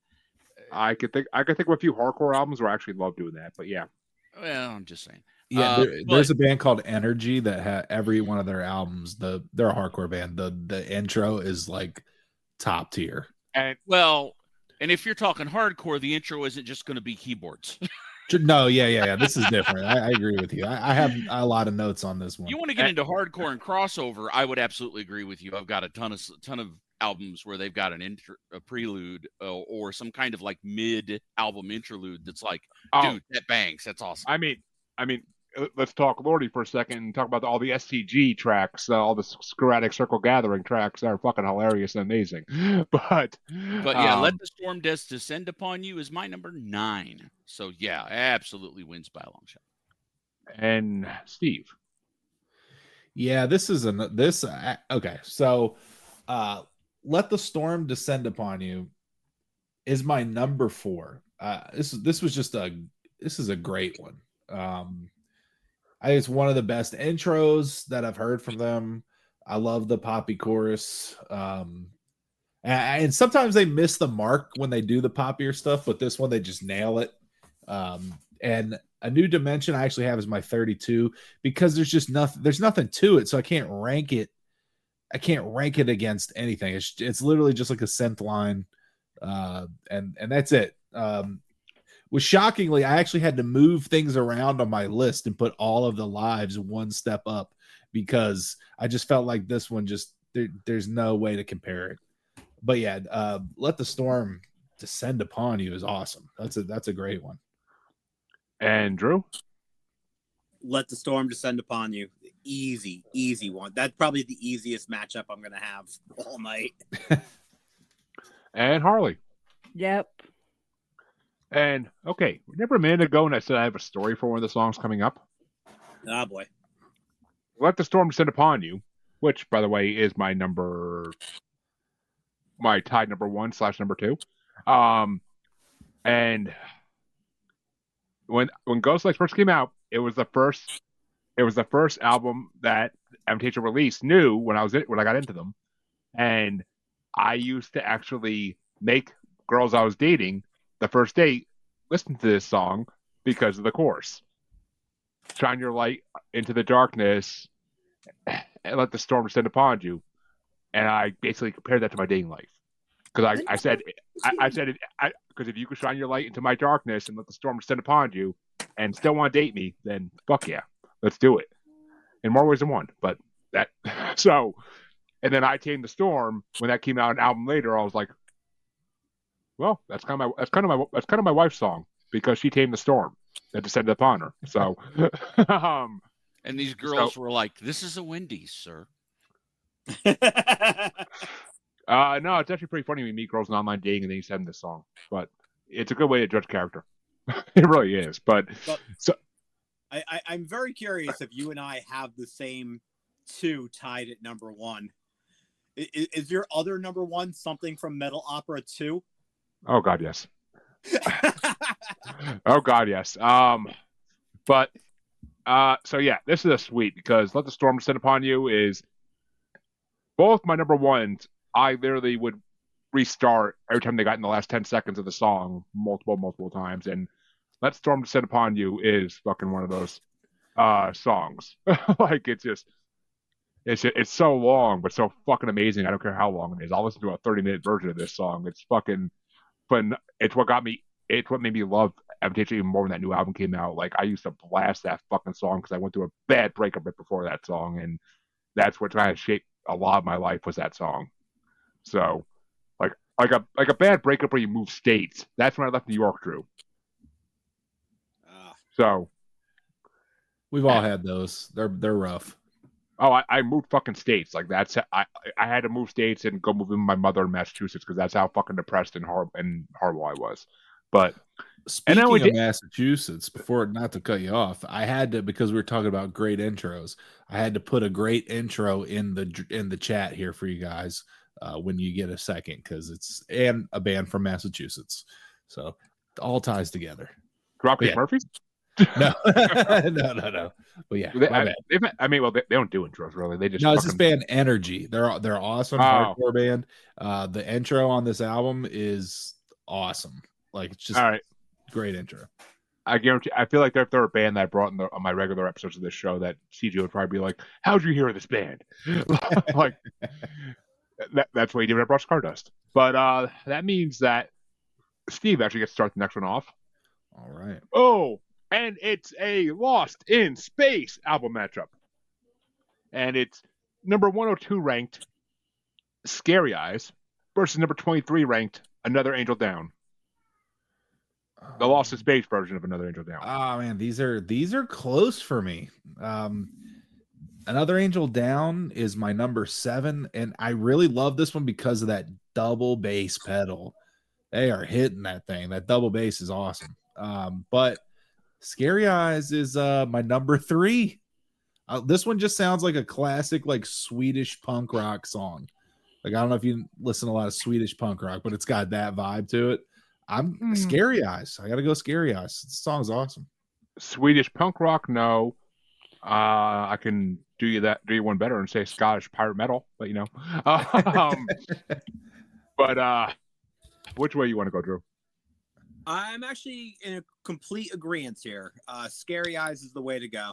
I could think of a few hardcore albums where I actually love doing that. But yeah. Well, I'm just saying. Yeah, there's a band called Energy that every one of their albums, they're a hardcore band. The intro is like top tier. And if you're talking hardcore, the intro isn't just going to be keyboards. No, yeah. This is different. I agree with you. I have a lot of notes on this one. You want to get into hardcore and crossover? I would absolutely agree with you. I've got a ton of albums where they've got a prelude or some kind of like mid-album interlude that's like, dude, that bangs. That's awesome. I mean, let's talk Lordy for a second and talk about all the STG tracks, all the Sporadic Circle Gathering tracks that are fucking hilarious and amazing. But yeah, Let the Storm Descend Upon You is my number 9. So yeah, absolutely wins by a long shot. And Steve. Yeah, this is okay. So Let the Storm Descend Upon You is my number 4. This is a great one. I think it's one of the best intros that I've heard from them. I love the poppy chorus. And sometimes they miss the mark when they do the poppier stuff, but this one they just nail it. And A New Dimension I actually have as my 32 because there's nothing to it, so I can't rank it. I can't rank it against anything. It's literally just like a synth line, and that's it. Was shockingly, I actually had to move things around on my list and put all of the lives one step up because I just felt like this one there's no way to compare it. But yeah, Let the Storm Descend Upon You is awesome. That's a great one. And Drew? Let the Storm Descend Upon You. Easy one. That's probably the easiest matchup I'm going to have all night. And Harley? Yep. And okay, remember a minute ago when I said I have a story for one of the songs coming up? Oh boy. Let the Storm Descend Upon You, which by the way is my tied number 1 / number 2. And when Ghost Lights first came out, it was the first album that Avantasia released new when I got into them. And I used to actually make girls I was dating the first date listen to this song because of the chorus. Shine your light into the darkness and let the storm descend upon you. And I basically compared that to my dating life. Because I said because if you could shine your light into my darkness and let the storm descend upon you and still want to date me, then fuck yeah, let's do it. In more ways than one. But that so and then I Tamed the Storm, when that came out an album later, I was like, well, that's kind of my wife's song because she tamed the storm that descended upon her. So and these girls were like, "This is a Wendy's, sir." No, it's actually pretty funny when you meet girls in online dating and then you send them this song. But it's a good way to judge character. It really is. But so I'm very curious if you and I have the same two tied at number one. Is your other number one something from Metal Opera 2? Oh God, yes. Oh God, yes. But so yeah, this is a sweet because Let the Storm Descend Upon You is both my number ones. I literally would restart every time they got in the last 10 seconds of the song multiple times. And Let the Storm Descend Upon You is fucking one of those songs. Like it's so long, but so fucking amazing. I don't care how long it is. I'll listen to a 30-minute version of this song. It's fucking fun. It's what made me love Avantasia even more when that new album came out. Like I used to blast that fucking song because I went through a bad breakup right before that song, and that's what kind of shaped a lot of my life was that song. So, like a bad breakup where you move states. That's when I left New York, Drew. So, we've all had those. They're rough. Oh, I moved fucking states. Like that's I had to move states and go move in with my mother in Massachusetts because that's how fucking depressed and horrible I was. But speaking of Massachusetts, not to cut you off, I had to, because we were talking about great intros, I had to put a great intro in the chat here for you guys when you get a second, because it's a band from Massachusetts, so it all ties together. Dropkick Murphys? No, no. But yeah, they don't do intros really. They just it's this band Energy. They're awesome hardcore band. The intro on this album is awesome. Like it's just great intro. I guarantee. I feel like if they're a band that I brought on my regular episodes of this show, that CJ would probably be like, "How'd you hear of this band?" Like that's what he did when I brought Stardust. But that means that Steve actually gets to start the next one off. All right. Oh. And it's a Lost in Space album matchup. And it's number 102 ranked Scary Eyes versus number 23 ranked Another Angel Down. The Lost in Space version of Another Angel Down. Oh man, these are close for me. Another Angel Down is my number 7, and I really love this one because of that double bass pedal. They are hitting that thing. That double bass is awesome. But Scary Eyes is my number 3. This one just sounds like a classic, like Swedish punk rock song. Like I don't know if you listen to a lot of Swedish punk rock, but it's got that vibe to it. I'm Scary Eyes. I gotta go Scary Eyes. This song's awesome. Swedish punk rock, no. I can do you one better and say Scottish pirate metal, but you know. But which way you want to go, Drew? I'm actually in a complete agreement here. Scary Eyes is the way to go.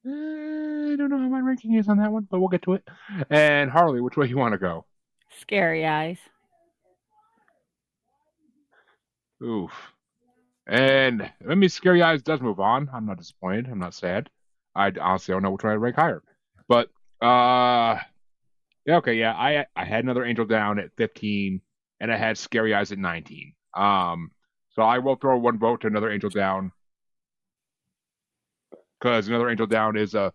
I don't know how my ranking is on that one, but we'll get to it. And Harley, which way you want to go? Scary Eyes. Oof. And Scary Eyes does move on. I'm not disappointed. I'm not sad. I honestly don't know which one I'd rank higher. But I had Another Angel Down at 15. And I had Scary Eyes at 19. So I will throw one vote to Another Angel Down because Another Angel Down is a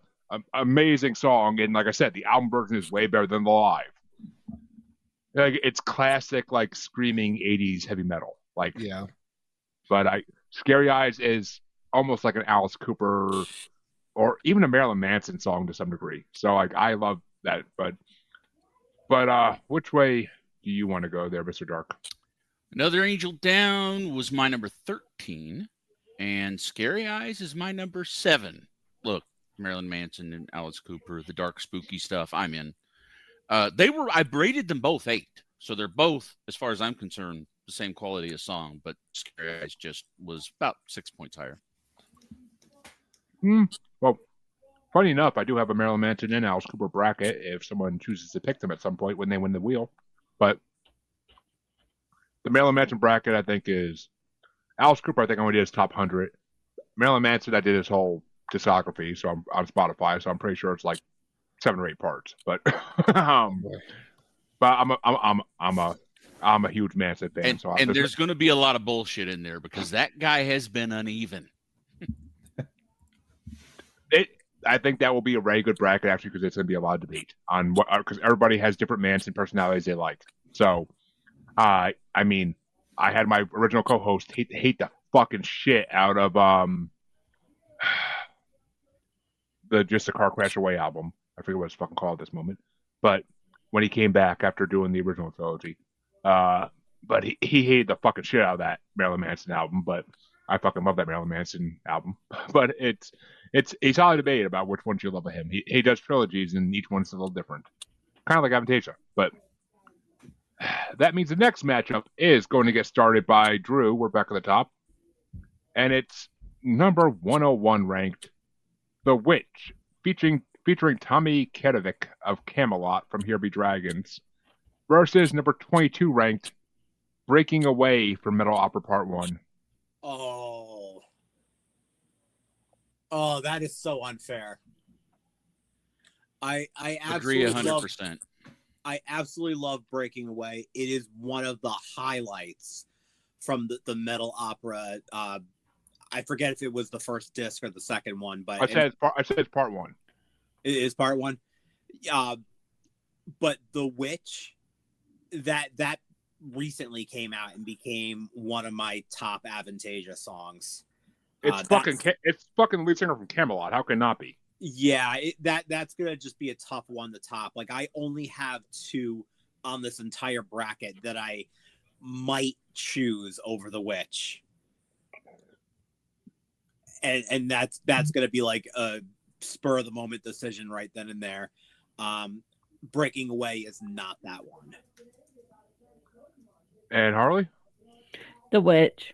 amazing song, and like I said, the album version is way better than the live. Like it's classic, like screaming 80s heavy metal. Like yeah. But Scary Eyes is almost like an Alice Cooper or even a Marilyn Manson song to some degree. So like I love that. But which way do you want to go there, Mr. Dark? Another Angel Down was my number 13, and Scary Eyes is my number 7. Look, Marilyn Manson and Alice Cooper, the dark, spooky stuff, I'm in. I rated them both 8. So they're both, as far as I'm concerned, the same quality of song, but Scary Eyes just was about 6 points higher. Well, funny enough, I do have a Marilyn Manson and Alice Cooper bracket if someone chooses to pick them at some point when they win the wheel. But the Marilyn Manson bracket, I think, is Alice Cooper. I think I only did his top 100. Marilyn Manson, I did his whole discography, so I'm on Spotify, so I'm pretty sure it's like 7 or 8 parts. But but I'm a huge Manson fan. And there's going to be a lot of bullshit in there because that guy has been uneven. I think that will be a very good bracket actually because it's going to be a lot of debate on what because everybody has different Manson personalities they like. So, I mean, I had my original co-host hate the fucking shit out of the Just a Car Crash Away album. I forget what it's fucking called at this moment, but when he came back after doing the original trilogy, but he hated the fucking shit out of that Marilyn Manson album, but I fucking love that Marilyn Manson album. But it's a solid debate about which ones you love of him. He does trilogies, and each one's a little different, kind of like Avantasia. But that means the next matchup is going to get started by Drew. We're back at the top, and it's number 101 ranked, The Witch, featuring Tommy Kedovic of Camelot from Here Be Dragons, versus number 22 ranked, Breaking Away from Metal Opera Part 1. Oh, that is so unfair. I agree absolutely 100%. I absolutely love Breaking Away. It is one of the highlights from the metal opera. I forget if it was the first disc or the second one, but I said it's part 1. It is part 1. But The Witch, that recently came out and became one of my top Avantasia songs. It's fucking lead singer from Camelot. How can it not be? Yeah, that's gonna just be a tough one to top. Like I only have 2 on this entire bracket that I might choose over The Witch, and that's gonna be like a spur of the moment decision right then and there. Breaking Away is not that one. And Harley? The Witch.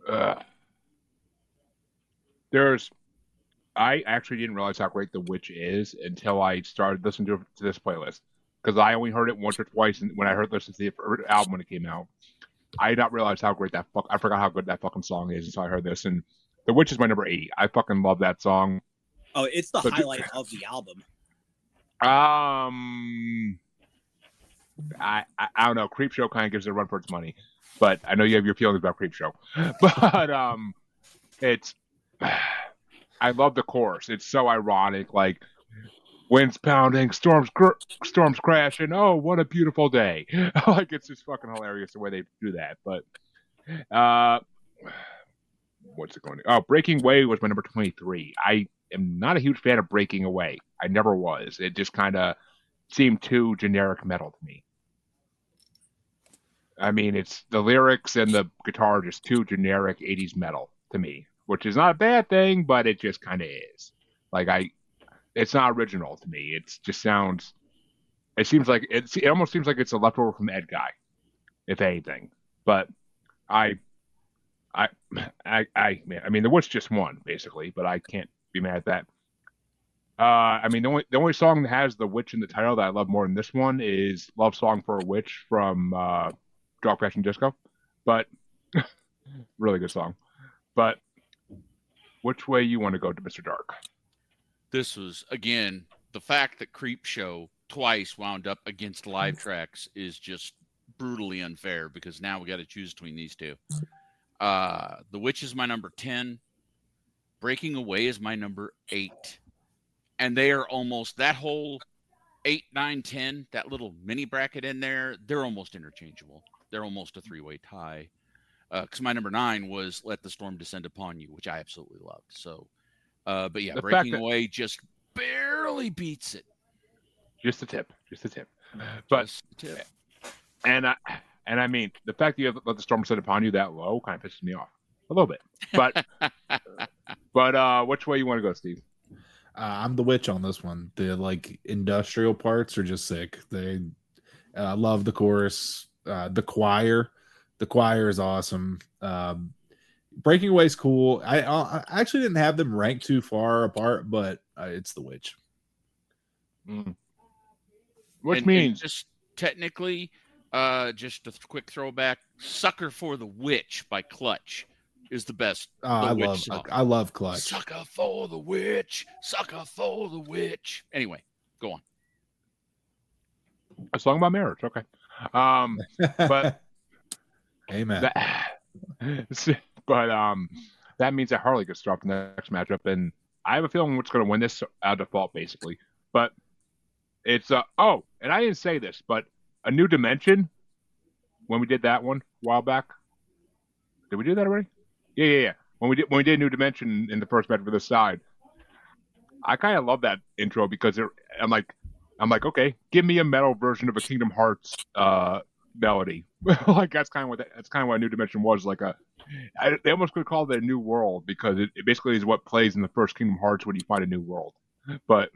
I actually didn't realize how great The Witch is until I started listening to this playlist because I only heard it once or twice when I listened to the album when it came out. I did not realize how great I forgot how good that fucking song is until I heard this. And The Witch is my number 80. I fucking love that song. Oh, it's the highlight of the album. I don't know. Creepshow kind of gives it a run for its money, but I know you have your feelings about Creepshow. But it's I love the chorus. It's so ironic, like winds pounding, storms crashing. Oh, what a beautiful day! Like it's just fucking hilarious the way they do that. But what's it going to? Oh, Breaking Away was my number 23. I am not a huge fan of Breaking Away. I never was. It just kind of seemed too generic metal to me. I mean, it's the lyrics and the guitar are just too generic 80s metal to me, which is not a bad thing, but it just kind of is. Like it's not original to me. It just sounds. It almost seems like it's a leftover from Ed Guy, if anything. But I mean, The Witch just won basically, but I can't be mad at that. I mean, the only song that has The Witch in the title that I love more than this one is "Love Song for a Witch" from Drop Fashion Disco, but really good song. But which way you want to go to, Mr. Dark? This was, again, the fact that Creepshow twice wound up against Live Tracks is just brutally unfair because now we got to choose between these two. The Witch is my number 10. Breaking Away is my number 8. And they are almost, that whole 8, 9, 10, that little mini bracket in there, they're almost interchangeable. They're almost a 3-way tie. Because my number 9 was Let the Storm Descend Upon You, which I absolutely loved. So, but yeah, Breaking Away just barely beats it. Just a tip. But just a tip. And I mean, the fact that you have Let the Storm Descend Upon You that low kind of pisses me off a little bit. But But which way you want to go, Steve? I'm the witch on this one. The like industrial parts are just sick. They love the chorus. The choir is awesome. Breaking Away's cool. I actually didn't have them ranked too far apart, but it's the witch. Which and means just technically, just a quick throwback. "Sucker for the Witch" by Clutch is the best. I love Clutch. Sucker for the witch. Sucker for the witch. Anyway, go on. a song about marriage. Okay. But Amen. That means that Harley gets dropped in the next matchup, and I have a feeling what's going to win this out of default, basically. But it's and I didn't say this, but A New Dimension, when we did that one a while back. Did we do that already? Yeah. When we did A New Dimension in the first match for this side, I kind of love that intro because I'm like, okay, give me a metal version of a Kingdom Hearts melody. Like that's kind of what A New Dimension was. Like they almost could call it a new world because it basically is what plays in the first Kingdom Hearts when you find a new world. But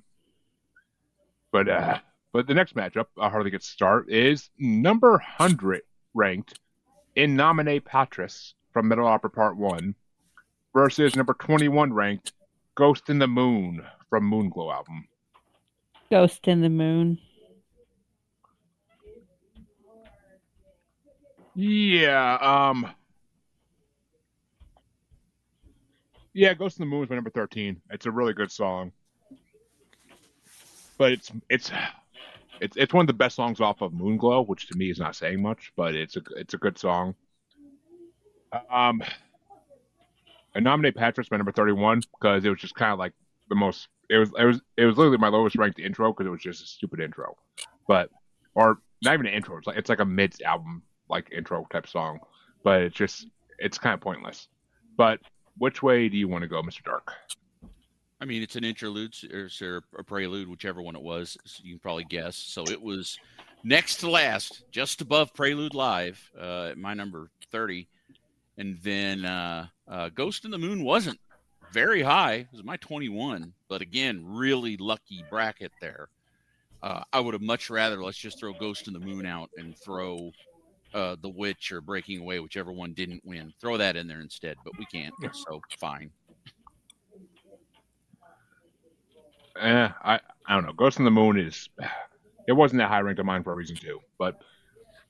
the next matchup, Harley gets start, is number 100 ranked In Nomine Patris from Metal Opera Part 1 versus number 21 ranked Ghost in the Moon from Moonglow album. Ghost in the Moon. Yeah, Ghost in the Moon is my number 13. It's a really good song. But it's one of the best songs off of Moonglow, which to me is not saying much, but it's a good song. I nominate Patrick's my number 31 because it was just kind of like the most. It was literally my lowest ranked intro because it was just a stupid intro, or not even an intro. It's like a mid album like intro type song, but it's kind of pointless. But which way do you want to go, Mr. Dark? I mean, it's an interlude or a prelude, whichever one it was. So you can probably guess. So it was next to last, just above Prelude Live, at my number 30. And then Ghost in the Moon wasn't very high. It was my 21. But again, really lucky bracket there. I would have much rather, let's just throw Ghost in the Moon out and throw The Witch or Breaking Away, whichever one didn't win. Throw that in there instead, but we can't. So fine. I don't know. Ghost in the Moon it wasn't that high ranked of mine for a reason too. But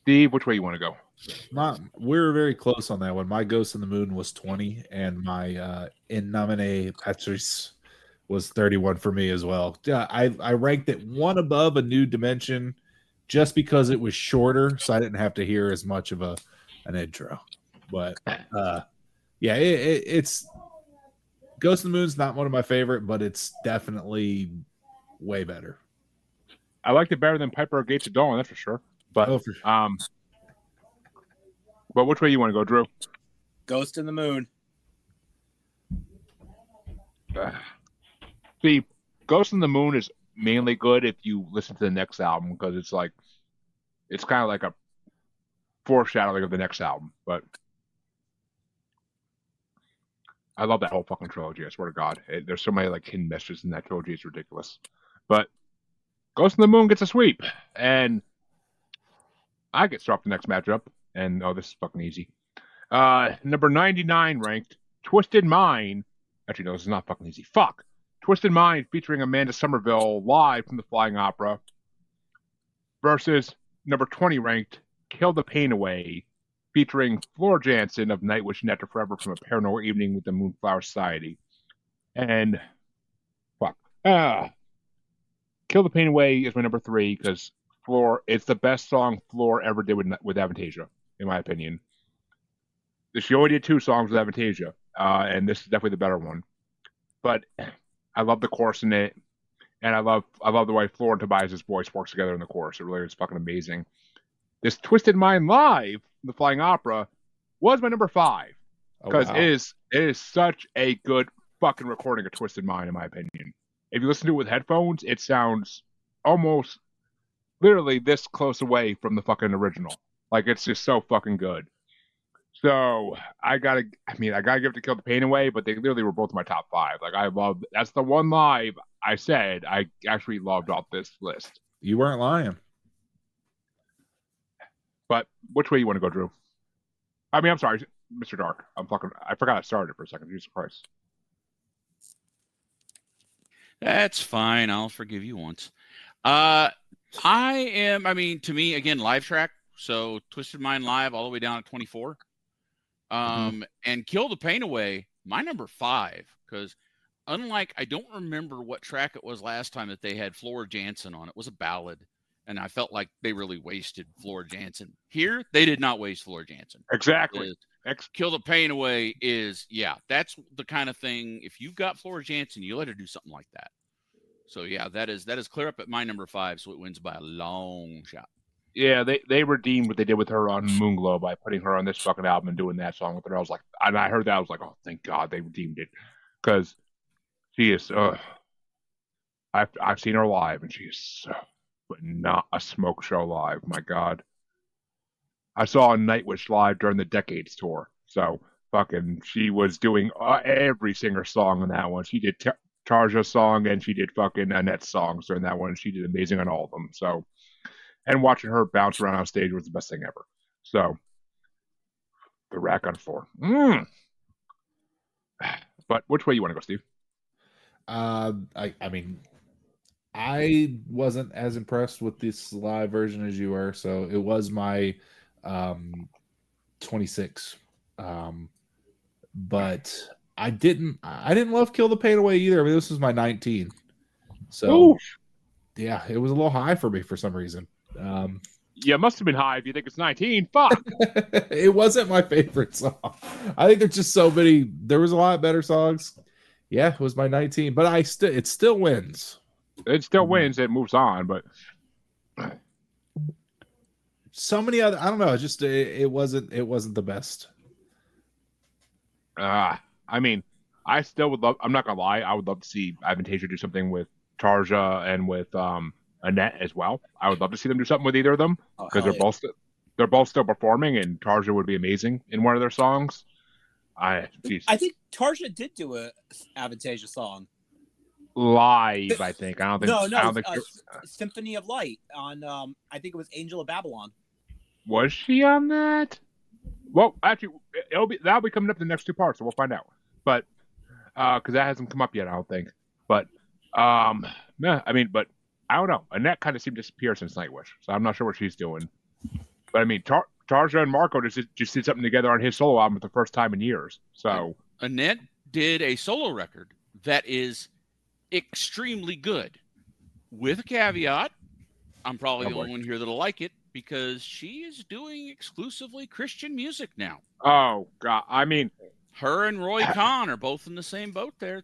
Steve, which way you want to go? We're very close on that one. My Ghost in the Moon was 20, and my In Nomine Patris was 31 for me as well. I ranked it one above A New Dimension just because it was shorter, so I didn't have to hear as much of an intro. But it's Ghost in the Moon's not one of my favorite, but it's definitely way better. I liked it better than Piper Gates of Dawn, that's for sure. But for sure. But which way you want to go, Drew? Ghost in the Moon. See, Ghost in the Moon is mainly good if you listen to the next album because it's kind of like a foreshadowing of the next album. But I love that whole fucking trilogy. I swear to God, there's so many like hidden messages in that trilogy. It's ridiculous. But Ghost in the Moon gets a sweep, and I get dropped the next matchup. And this is fucking easy. Number 99 ranked Twisted Mind. Actually, no, this is not fucking easy. Fuck. Twisted Mind featuring Amanda Somerville live from the Flying Opera versus number 20 ranked Kill the Pain Away featuring Floor Jansen of Nightwish and After Forever from A Paranormal Evening with the Moonflower Society. And fuck. Kill the Pain Away is my number 3 because Floor, it's the best song Floor ever did with Avantasia, in my opinion. She only did 2 songs with Avantasia, and this is definitely the better one. But I love the chorus in it, and I love the way Floor and Tobias' voice works together in the chorus. It really is fucking amazing. This Twisted Mind live, the Flying Opera, was my number 5 because it is such a good fucking recording of Twisted Mind, in my opinion. If you listen to it with headphones, it sounds almost literally this close away from the fucking original. Like, it's just so fucking good. So I gotta give it to Kill the Pain Away, but they literally were both my top 5. Like I love that's the one live I said I actually loved off this list. You weren't lying. But which way you want to go, Drew? I mean, I'm sorry, Mr. Dark. I forgot I started for a second. Jesus Christ. That's fine. I'll forgive you once. To me, again, live track. So Twisted Mind live all the way down at 24. And Kill the Pain Away, my number 5, because unlike, I don't remember what track it was last time that they had Flora Jansen on. It was a ballad, and I felt like they really wasted Flora Jansen. Here, they did not waste Flora Jansen. Exactly. Kill the Pain Away is, that's the kind of thing. If you've got Flora Jansen, you let her do something like that. So yeah, that is clear up at my number 5, so it wins by a long shot. Yeah, they redeemed what they did with her on Moonglow by putting her on this fucking album and doing that song with her. I was like, and I heard that, I was like, oh, thank God they redeemed it, because she is. I've seen her live, and she is, but not a smoke show live. My God, I saw a Nightwish live during the Decades tour, so fucking she was doing every singer song on that one. She did Tarja's song, and she did fucking Annette's songs during that one. She did amazing on all of them. So. And watching her bounce around on stage was the best thing ever. So, the rack on 4. But which way you want to go, Steve? I mean, I wasn't as impressed with this live version as you were, so it was my 26. But I didn't love Kill the Pain Away either. I mean, this was my 19. So, yeah, it was a little high for me for some reason. Yeah, it must have been high if you think it's 19. Fuck. It wasn't my favorite song. I think there's just so many. There was a lot better songs. Yeah, it was my 19, but it still wins. It still wins. It moves on, but so many other. I don't know. Just it wasn't the best. I mean, I still would love. I'm not gonna lie. I would love to see Avantasia do something with Tarja and with Annette as well. I would love to see them do something with either of them, because they're both still performing, and Tarja would be amazing in one of their songs. I think Tarja did do a Avantasia song live. I think. I don't think Symphony of Light on. I think it was Angel of Babylon. Was she on that? Well, actually, that'll be coming up in the next 2 parts, so we'll find out. But because that hasn't come up yet, I don't think. But but I don't know. Annette kind of seemed to disappear since Nightwish, so I'm not sure what she's doing. But I mean, Tarja and Marco just did something together on his solo album for the first time in years. So Annette did a solo record that is extremely good, with a caveat. I'm probably the only one here that'll like it, because she is doing exclusively Christian music now. Oh God, I mean, her and Roy Khan are both in the same boat. They're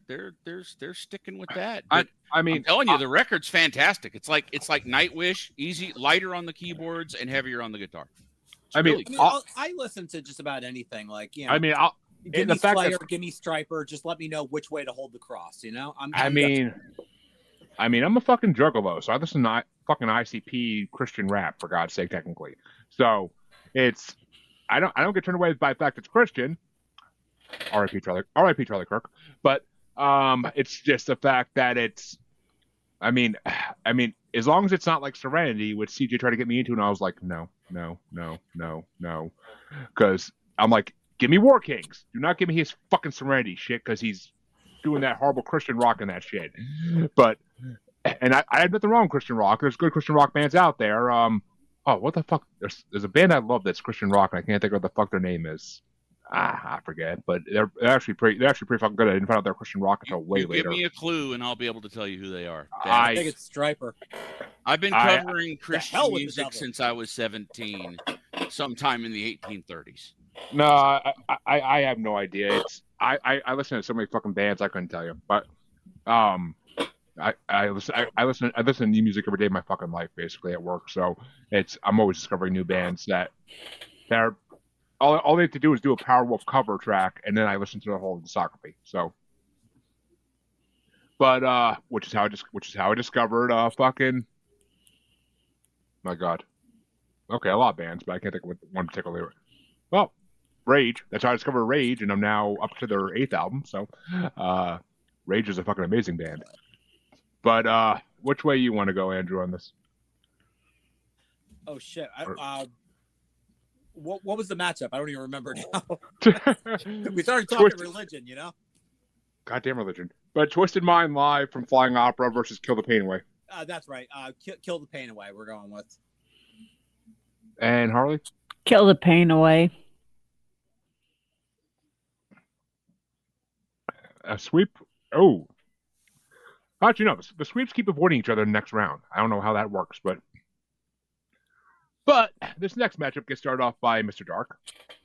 sticking with that. But I mean, I'm telling you, the record's fantastic. It's like Nightwish, easy, lighter on the keyboards and heavier on the guitar. I listen to just about anything. Like, you know, give me Slayer, give me Striper. Just let me know which way to hold the cross. You know, I'm a fucking juggalo, so I listen to fucking ICP Christian rap, for God's sake, technically. So it's I don't get turned away by the fact it's Christian. R.I.P. Charlie Kirk. But it's just the fact that it's. I mean, as long as it's not like Serenity, which CJ tried to get me into, and I was like, no, because I'm like, give me War Kings. Do not give me his fucking Serenity shit, because he's doing that horrible Christian rock and that shit. But and I had nothing wrong with Christian rock. There's good Christian rock bands out there. What the fuck? There's a band I love that's Christian rock, and I can't think of what the fuck their name is. I forget, but they're actually pretty fucking good. I didn't find out they're Christian rock until way later. Give me a clue, and I'll be able to tell you who they are. I think it's Striper. I've been covering Christian music since I was 17, sometime in the 1830s. No, I have no idea. I listen to so many fucking bands I couldn't tell you, but I listen to new music every day of my fucking life, basically at work. So I'm always discovering new bands that are. All they have to do is do a Powerwolf cover track, and then I listen to the whole discography. So, but which is how I discovered fucking. My God, okay, a lot of bands, but I can't think of one particular. Well, Rage. That's how I discovered Rage, and I'm now up to their 8th album. So, Rage is a fucking amazing band. But which way you want to go, Andrew, on this? Oh shit! What was the matchup? I don't even remember now. We started talking religion, you know. Goddamn religion. But Twisted Mind live from Flying Opera versus Kill the Pain Away. That's right. Kill the Pain Away. We're going with. And Harley? Kill the Pain Away. A sweep. Oh. How'd you know? The sweeps keep avoiding each other in the next round. I don't know how that works, but this next matchup gets started off by Mr. Dark.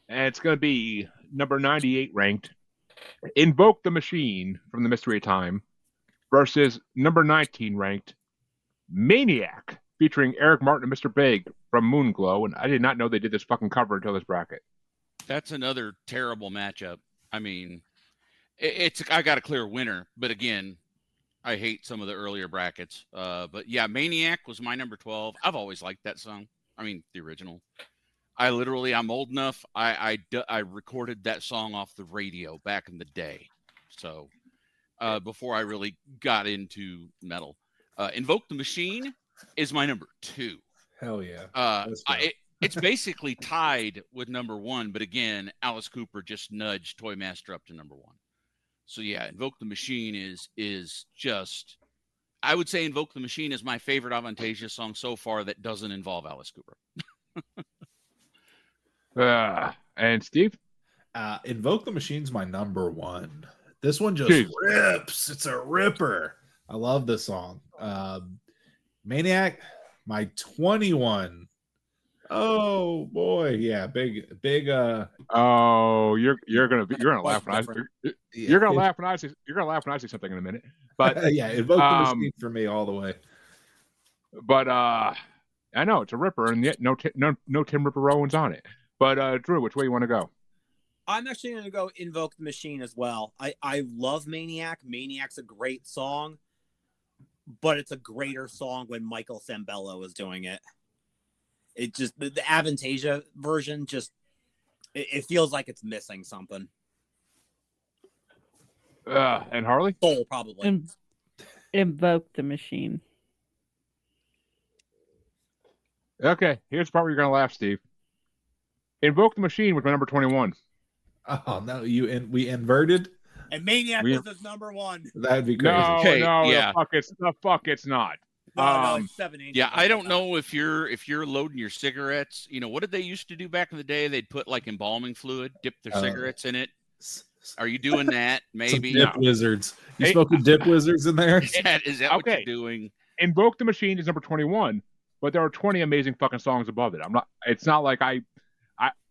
And it's going to be number 98 ranked Invoke the Machine from the Mystery of Time versus number 19 ranked Maniac featuring Eric Martin and Mr. Big from Moonglow. And I did not know they did this fucking cover until this bracket. That's another terrible matchup. I mean, I got a clear winner, but again, I hate some of the earlier brackets. But yeah, Maniac was my number 12. I've always liked that song. I mean, the original. I'm old enough. I recorded that song off the radio back in the day. So before I really got into metal. Invoke the Machine is my number 2. Hell yeah. It's basically tied with number 1. But again, Alice Cooper just nudged Toy Master up to number 1. So yeah, Invoke the Machine is just, I would say Invoke the Machine is my favorite Avantasia song so far that doesn't involve Alice Cooper. And Steve? Invoke the Machine's my number 1. This one just rips. It's a ripper. I love this song. Maniac, my 21. Oh boy, yeah, big. Oh, you're gonna laugh when you're gonna laugh when I say something in a minute. But yeah, Invoke the Machine for me all the way. But I know it's a ripper, and yet no Tim Ripper Owens on it. But Drew, which way you want to go? I'm actually going to go Invoke the Machine as well. I love Maniac. Maniac's a great song, but it's a greater song when Michael Sembello is doing it. It just the Avantasia version just it feels like it's missing something. And Harley? Soul, probably. Invoke the Machine. Okay, here's the part where you're gonna laugh, Steve. Invoke the Machine was my number 21. Oh no, we inverted. And Maniac was his number 1. That'd be crazy. No, Okay, no, yeah. the fuck it's not. No, it's 7 inches. Yeah, I don't know if you're loading your cigarettes. You know, what did they used to do back in the day? They'd put like embalming fluid, dip their cigarettes in it. Are you doing that? Maybe. Dip wizards. You smoking dip wizards in there? Is that what you're doing? Invoke the Machine is number 21, but there are 20 amazing fucking songs above it. It's not like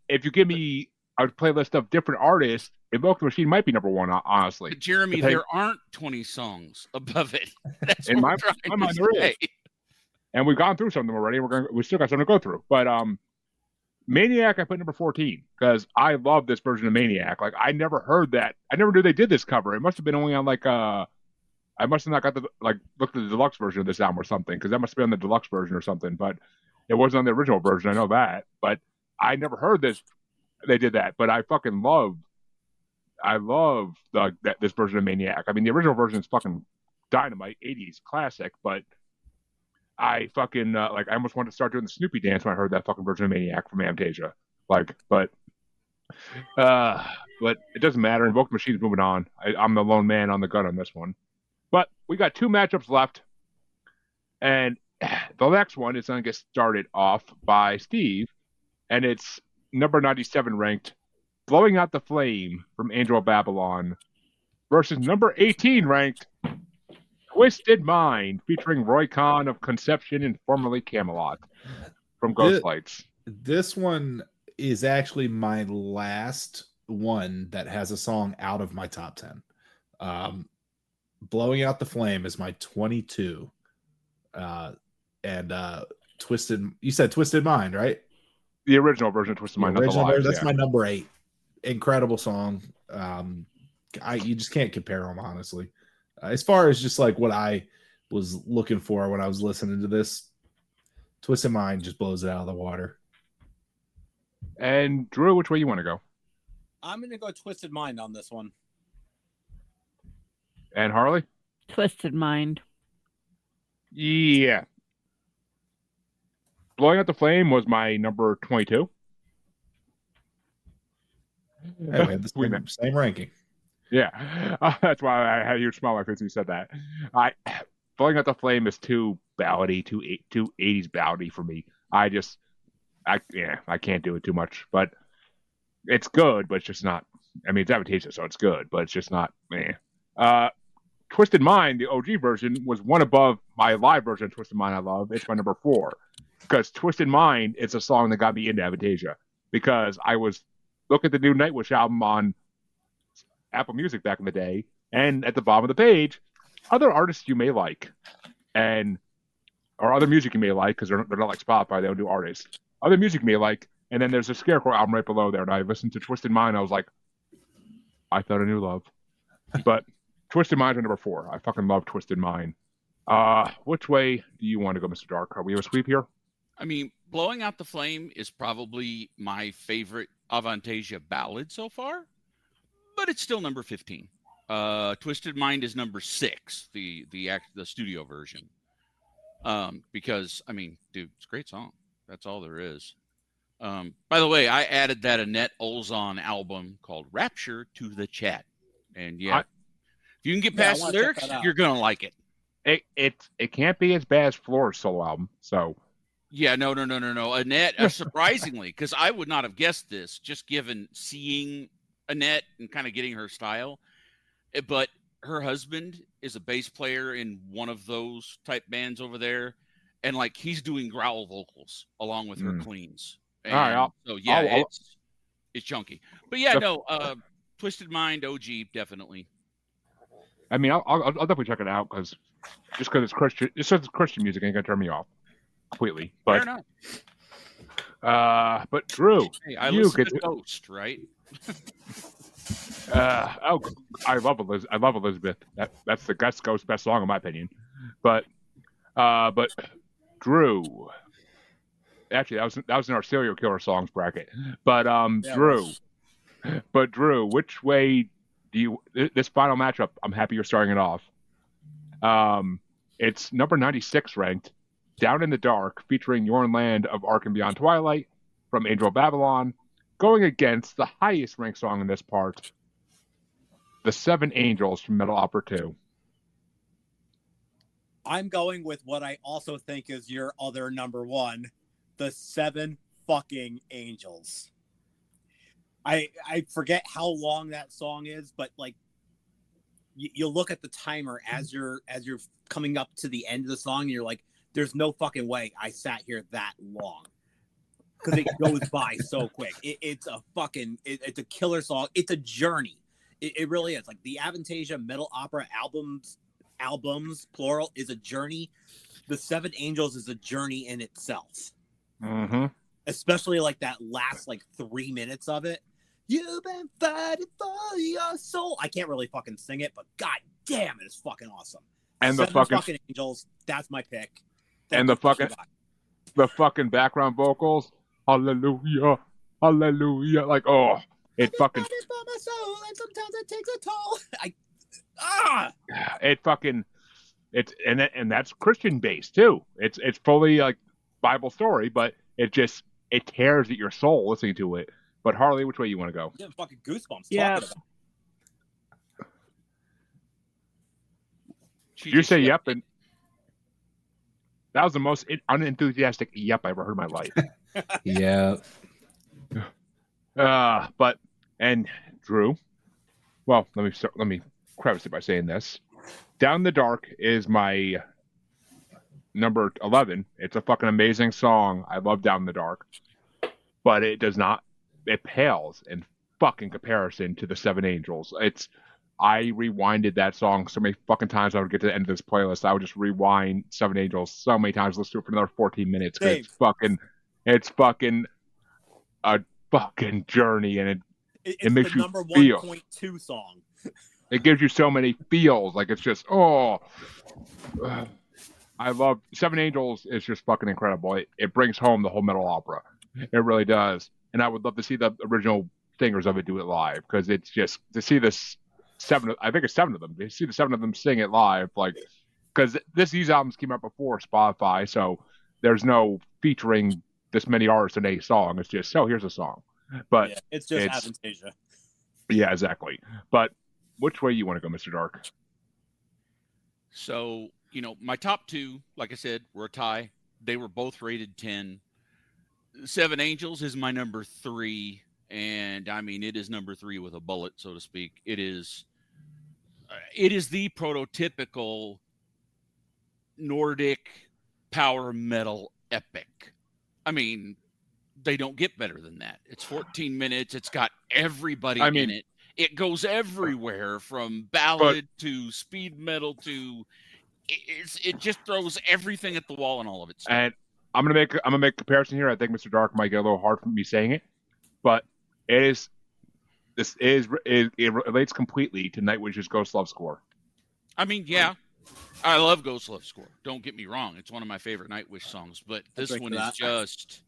if you give me a playlist of different artists, Invoke the Machine might be number 1, honestly. But Jeremy, there aren't 20 songs above it. That's in what my mind there is. And we've gone through some of them already. We still got some to go through. But Maniac, I put number 14 because I love this version of Maniac. Like I never heard that. I never knew they did this cover. It must have been only on like I must have not got looked at the deluxe version of this album or something because that must have been on the deluxe version or something. But it wasn't on the original version. I know that. But I never heard this. They did that. But I fucking love this version of Maniac. I mean, the original version is fucking dynamite, 80s classic, but I fucking I almost wanted to start doing the Snoopy dance when I heard that fucking version of Maniac from Avantasia. But it doesn't matter. Invoke the Machine's moving on. I'm the lone man on the gun on this one. But we got 2 matchups left, and the next one is going to get started off by Steve, and it's number 97 ranked Blowing Out the Flame from Angel of Babylon versus number 18 ranked Twisted Mind featuring Roy Khan of Conception and formerly Camelot from Ghostlights. This one is actually my last one that has a song out of my top 10. Blowing Out the Flame is my 22. And Twisted, you said Twisted Mind, right? The original version of Twisted Mind, not the live. That's my number 8. Incredible song. You just can't compare them, honestly. As far as just like what I was looking for when I was listening to this, Twisted Mind just blows it out of the water. And Drew, which way you want to go? I'm going to go Twisted Mind on this one. And Harley? Twisted Mind. Yeah. Blowing Out the Flame was my number 22. Hey, we had the same ranking. Yeah. That's why I had a huge smile on my face when you said that. Blowing Out the Flame is too ballady, too 80s ballady for me. I can't do it too much. But it's good, but it's just not. I mean, it's Avantasia, so it's good, but it's just not. Twisted Mind, the OG version, was one above my live version of Twisted Mind I love. It's my number 4. Because Twisted Mind is a song that got me into Avantasia. Because I was looking at the new Nightwish album on Apple Music back in the day, and at the bottom of the page, other artists you may like, or other music you may like, because they're not like Spotify, they don't do artists. Other music you may like, and then there's a Scarecrow album right below there, and I listened to Twisted Mind, I was like, I found a new love. But Twisted Mind's are number 4. I fucking love Twisted Mind. Which way do you want to go, Mr. Dark? Are we a sweep here? I mean, Blowing Out the Flame is probably my favorite Avantasia ballad so far, but it's still number 15. Twisted Mind is number 6, the studio version. Because, I mean, dude, it's a great song. That's all there is. By the way, I added that Annette Olzon album called Rapture to the chat. And if you can get past the lyrics, you're going to like it. It can't be as bad as Flora's solo album, so... Yeah, no. Annette, surprisingly, because I would not have guessed this, just given seeing Annette and kind of getting her style. But her husband is a bass player in one of those type bands over there, and like he's doing growl vocals along with her cleans. And all right, it's chunky. But yeah, Twisted Mind, OG, definitely. I mean, I'll definitely check it out because it's Christian. It's just Christian music ain't gonna turn me off completely. But fair enough. But Drew, hey, I listen to Ghost, right? I love Elizabeth. That's the Ghost's best song in my opinion. But Drew, actually that was in our serial killer songs bracket. But Drew, which way do you this final matchup? I'm happy you're starting it off. It's number 96 ranked, Down in the Dark, featuring Yorn Land of Ark and Beyond Twilight from Angel of Babylon, going against the highest ranked song in this part, The Seven Angels from Metal Opera 2. I'm going with what I also think is your other number 1, The Seven fucking Angels. I forget how long that song is, but like you look at the timer as you're coming up to the end of the song, and you're like, there's no fucking way I sat here that long. Because it goes by so quick. It's a killer song. It's a journey. It really is. Like the Avantasia Metal Opera albums, plural, is a journey. The Seven Angels is a journey in itself. Mm-hmm. Especially like that last 3 minutes of it. You've been fighting for your soul. I can't really fucking sing it, but god damn, it is fucking awesome. And Seven fucking Angels, that's my pick. And the fucking background vocals, hallelujah, hallelujah, like it fucking. For my soul, and sometimes it takes a toll. And that's Christian based too. It's fully like Bible story, but it tears at your soul listening to it. But Harley, which way you want to go? I'm getting fucking goosebumps. Yeah. Talking about. You say yep, and that was the most unenthusiastic yep I ever heard in my life. Yeah. And Drew, well, let me preface it by saying this. Down in the Dark is my number 11. It's a fucking amazing song. I love Down in the Dark. But it pales in fucking comparison to the Seven Angels. I rewinded that song so many fucking times. I would get to the end of this playlist. I would just rewind Seven Angels so many times, listen to it for another 14 minutes. It's fucking a fucking journey, and it makes you number feel. 1.2 song. It gives you so many feels. Like it's just I love Seven Angels. Is just fucking incredible. It brings home the whole metal opera. It really does. And I would love to see the original stingers of it do it live, because it's just to see this I think it's 7 of them. To see the 7 of them sing it live, like, because these albums came out before Spotify, so there's no featuring this many artists in a song. It's just, here's a song. But it's just Avantasia. Yeah, exactly. But which way you want to go, Mr. Dark? So, my top 2, like I said, were a tie. They were both rated 10. Seven Angels is my number 3. And I mean, it is number 3 with a bullet, so to speak. It is the prototypical Nordic power metal epic. I mean, they don't get better than that. It's 14 minutes. It's got everybody in it. It goes everywhere, from ballad to speed metal to it just throws everything at the wall and all of it. And I'm gonna make a comparison here. I think Mr. Dark might get a little hard for me saying it, but it relates completely to Nightwish's Ghost Love score. I mean, yeah, I love Ghost Love score. Don't get me wrong; it's one of my favorite Nightwish songs. But this one is just,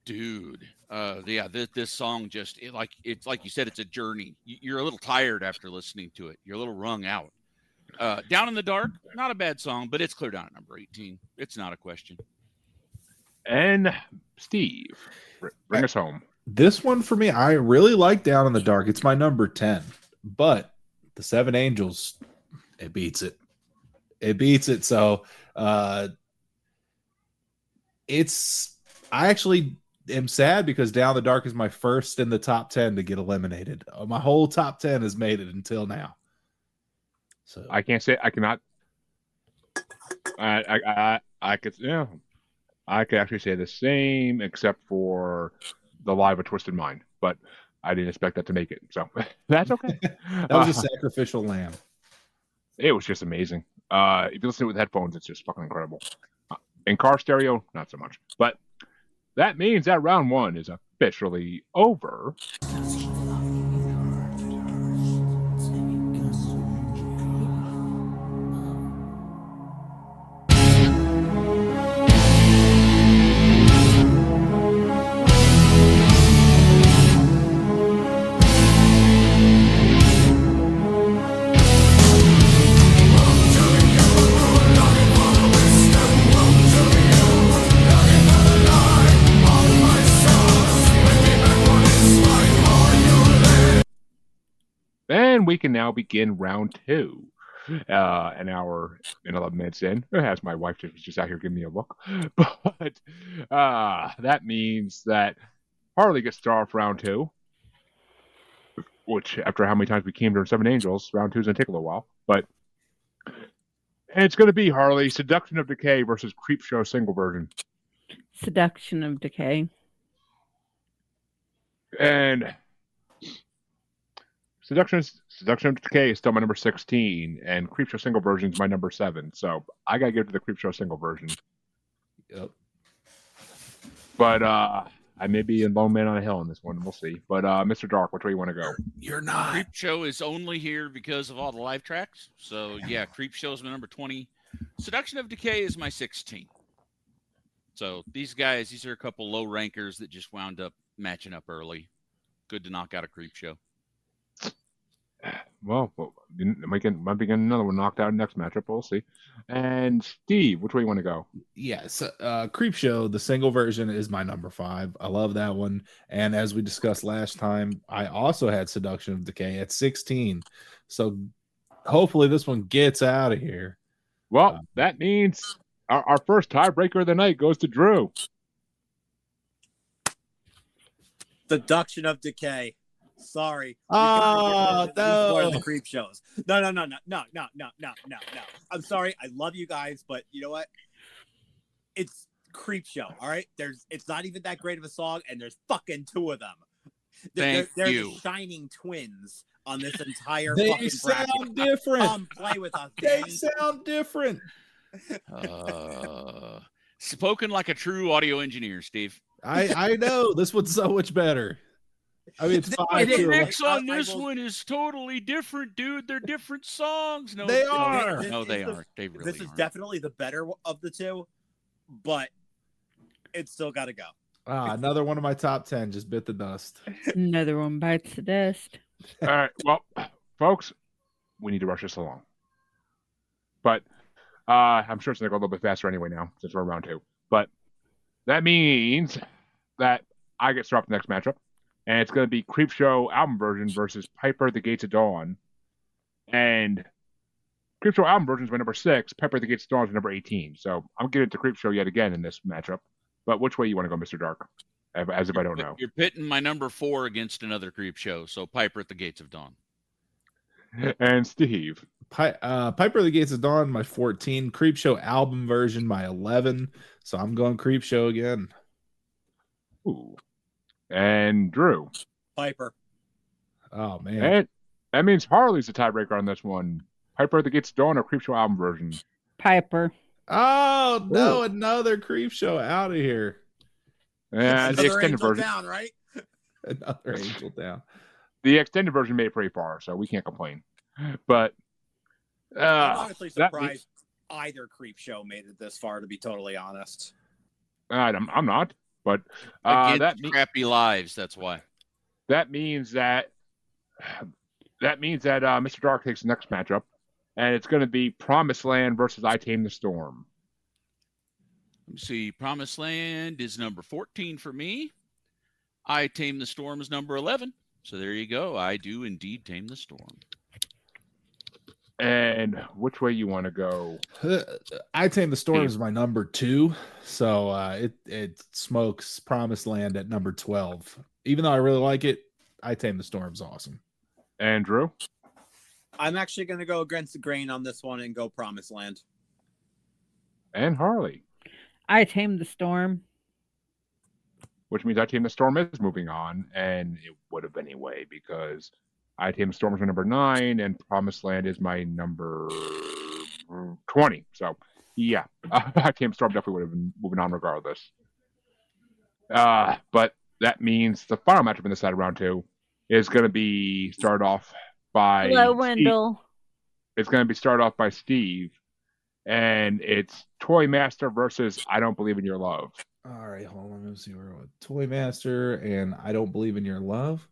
dude. This song just it's like you said, it's a journey. You're a little tired after listening to it. You're a little wrung out. Down in the Dark, not a bad song, but it's clear down at number 18. It's not a question. And Steve, bring us home. This one for me, I really like Down in the Dark. It's my number 10, but the Seven Angels, it beats it. It beats it. So I actually am sad because Down in the Dark is my first in the top 10 to get eliminated. My whole top 10 has made it until now. So I can't say I cannot. I could actually say the same, except for the live of Twisted Mind, but I didn't expect that to make it, so that's okay. That was a sacrificial lamb. It was just amazing. If you listen to it with headphones, it's just fucking incredible. In car stereo, not so much. But that means that round 1 is officially over. And we can now begin round 2. An hour and 11 minutes in, as my wife just out here giving me a look. But that means that Harley gets to start off round 2, which, after how many times we came to Seven Angels, round 2 is going to take a little while. But it's going to be Harley, Seduction of Decay versus Creepshow single version. Seduction of Decay. And Seduction of Decay is still my number 16, and Creepshow single version is my number 7. So I gotta give it to the Creepshow single version. Yep. But I may be in Lone Man on a Hill on this one. We'll see. But Mr. Dark, which way you want to go? You're not. Creepshow is only here because of all the live tracks. So yeah, Creepshow is my number 20. Seduction of Decay is my 16. So these are a couple low rankers that just wound up matching up early. Good to knock out a Creepshow. Well, might be getting another one knocked out in the next matchup. We'll see. And Steve, which way you want to go? Yes, Creepshow, the single version, is my number 5. I love that one. And as we discussed last time, I also had Seduction of Decay at 16. So hopefully this one gets out of here. Well, that means our first tiebreaker of the night goes to Drew. Seduction of Decay. Sorry. Oh, no. One of the creep shows. No. I'm sorry. I love you guys, but you know what? It's Creep Show. All right. It's not even that great of a song, and there's fucking 2 of them. They're the shining twins on this entire they fucking bracket. Sound different. Come play with us. They Danny. sound different. Spoken like a true audio engineer, Steve. I know. This one's so much better. I mean, it's 5 The to mix on this one is totally different, dude. They're different songs. No, they are. No, they aren't. They really This is aren't. definitely the better of the 2, but it's still got to go. Another one of my top 10 just bit the dust. Another one bites the dust. All right, well, folks, we need to rush this along. But I'm sure it's going to go a little bit faster anyway now, since we're round 2. But that means that I get started off the next matchup, and it's going to be Creepshow album version versus Piper at the Gates of Dawn. And Creepshow album version is my number 6. Piper at the Gates of Dawn is number 18. So I'm getting to Creepshow yet again in this matchup. But which way you want to go, Mr. Dark? As if I don't know. You're pitting my number 4 against another Creepshow, so Piper at the Gates of Dawn. And Steve. Piper at the Gates of Dawn, my 14. Creepshow album version, my 11. So I'm going Creepshow again. Ooh. And Drew. Piper. Oh, man. And that means Harley's the tiebreaker on this one. Piper at the Gates of Dawn or Creepshow album version? Piper. Oh, no, another Creepshow out of here. And the extended version. Down, right? Another Angel Down. The extended version made it pretty far, so we can't complain. But I'm honestly surprised either Creepshow made it this far, to be totally honest. I'm not. But Against crappy lives, that's why. That means that Mr. Dark takes the next matchup, and it's going to be Promised Land versus I Tame the Storm. Let me see. Promised Land is number 14 for me. I Tame the Storm is number 11. So there you go. I do indeed tame the storm. And which way you want to go? I Tame the Storm is my number 2. So it smokes Promised Land at number 12. Even though I really like it, I Tame the Storm's awesome. And Drew? I'm actually going to go against the grain on this one and go Promised Land. And Harley? I Tame the Storm. Which means I Tame the Storm is moving on, and it would have anyway, because I Tame the Storm is my number 9, and Promised Land is my number 20. So, yeah, I Tame the Storm definitely would have been moving on regardless. But that means the final matchup in this side of round 2 is going to be started off by Hello, Wendell. It's going to be started off by Steve, and it's Toy Master versus I Don't Believe in Your Love. All right, hold on. Let's see where we're at. Toy Master and I Don't Believe in Your Love.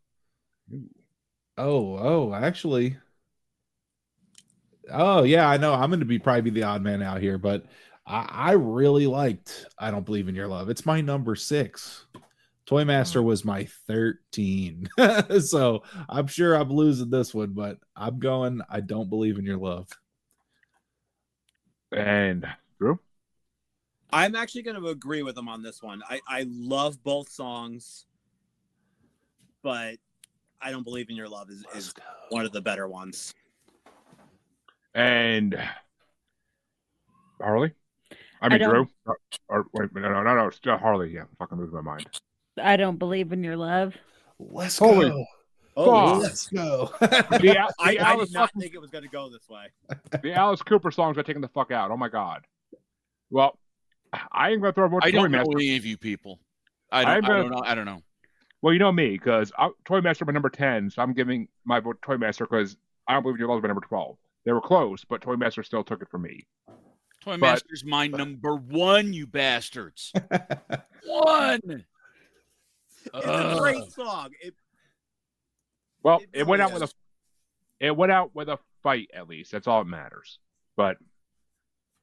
Actually. Oh, yeah, I know. I'm going to probably be the odd man out here, but I really liked I Don't Believe in Your Love. It's my number 6. Toy Master was my 13. So I'm sure I'm losing this one, but I'm going I Don't Believe in Your Love. And Drew? I'm actually going to agree with him on this one. I love both songs, but I Don't Believe in Your Love is one of the better ones. And Harley? Drew? Wait, no. It's Harley. Yeah, fucking losing my mind. I Don't Believe in Your Love. Let's Holy go. Let's go. I did not think it was going to go this way. The Alice Cooper songs are taking the fuck out. Oh, my God. Well, I ain't going to throw a vote to I Toy don't know Master. any of you people. I don't know. Well, you know me, because Toy Master my number 10, so I'm giving my vote to Toy Master because I Don't Believe in Your Love is my number 12. They were close, but Toy Master still took it from me. Toy Master's my number 1, you bastards. 1! It's a great song. It went out with a fight, at least. That's all that matters. But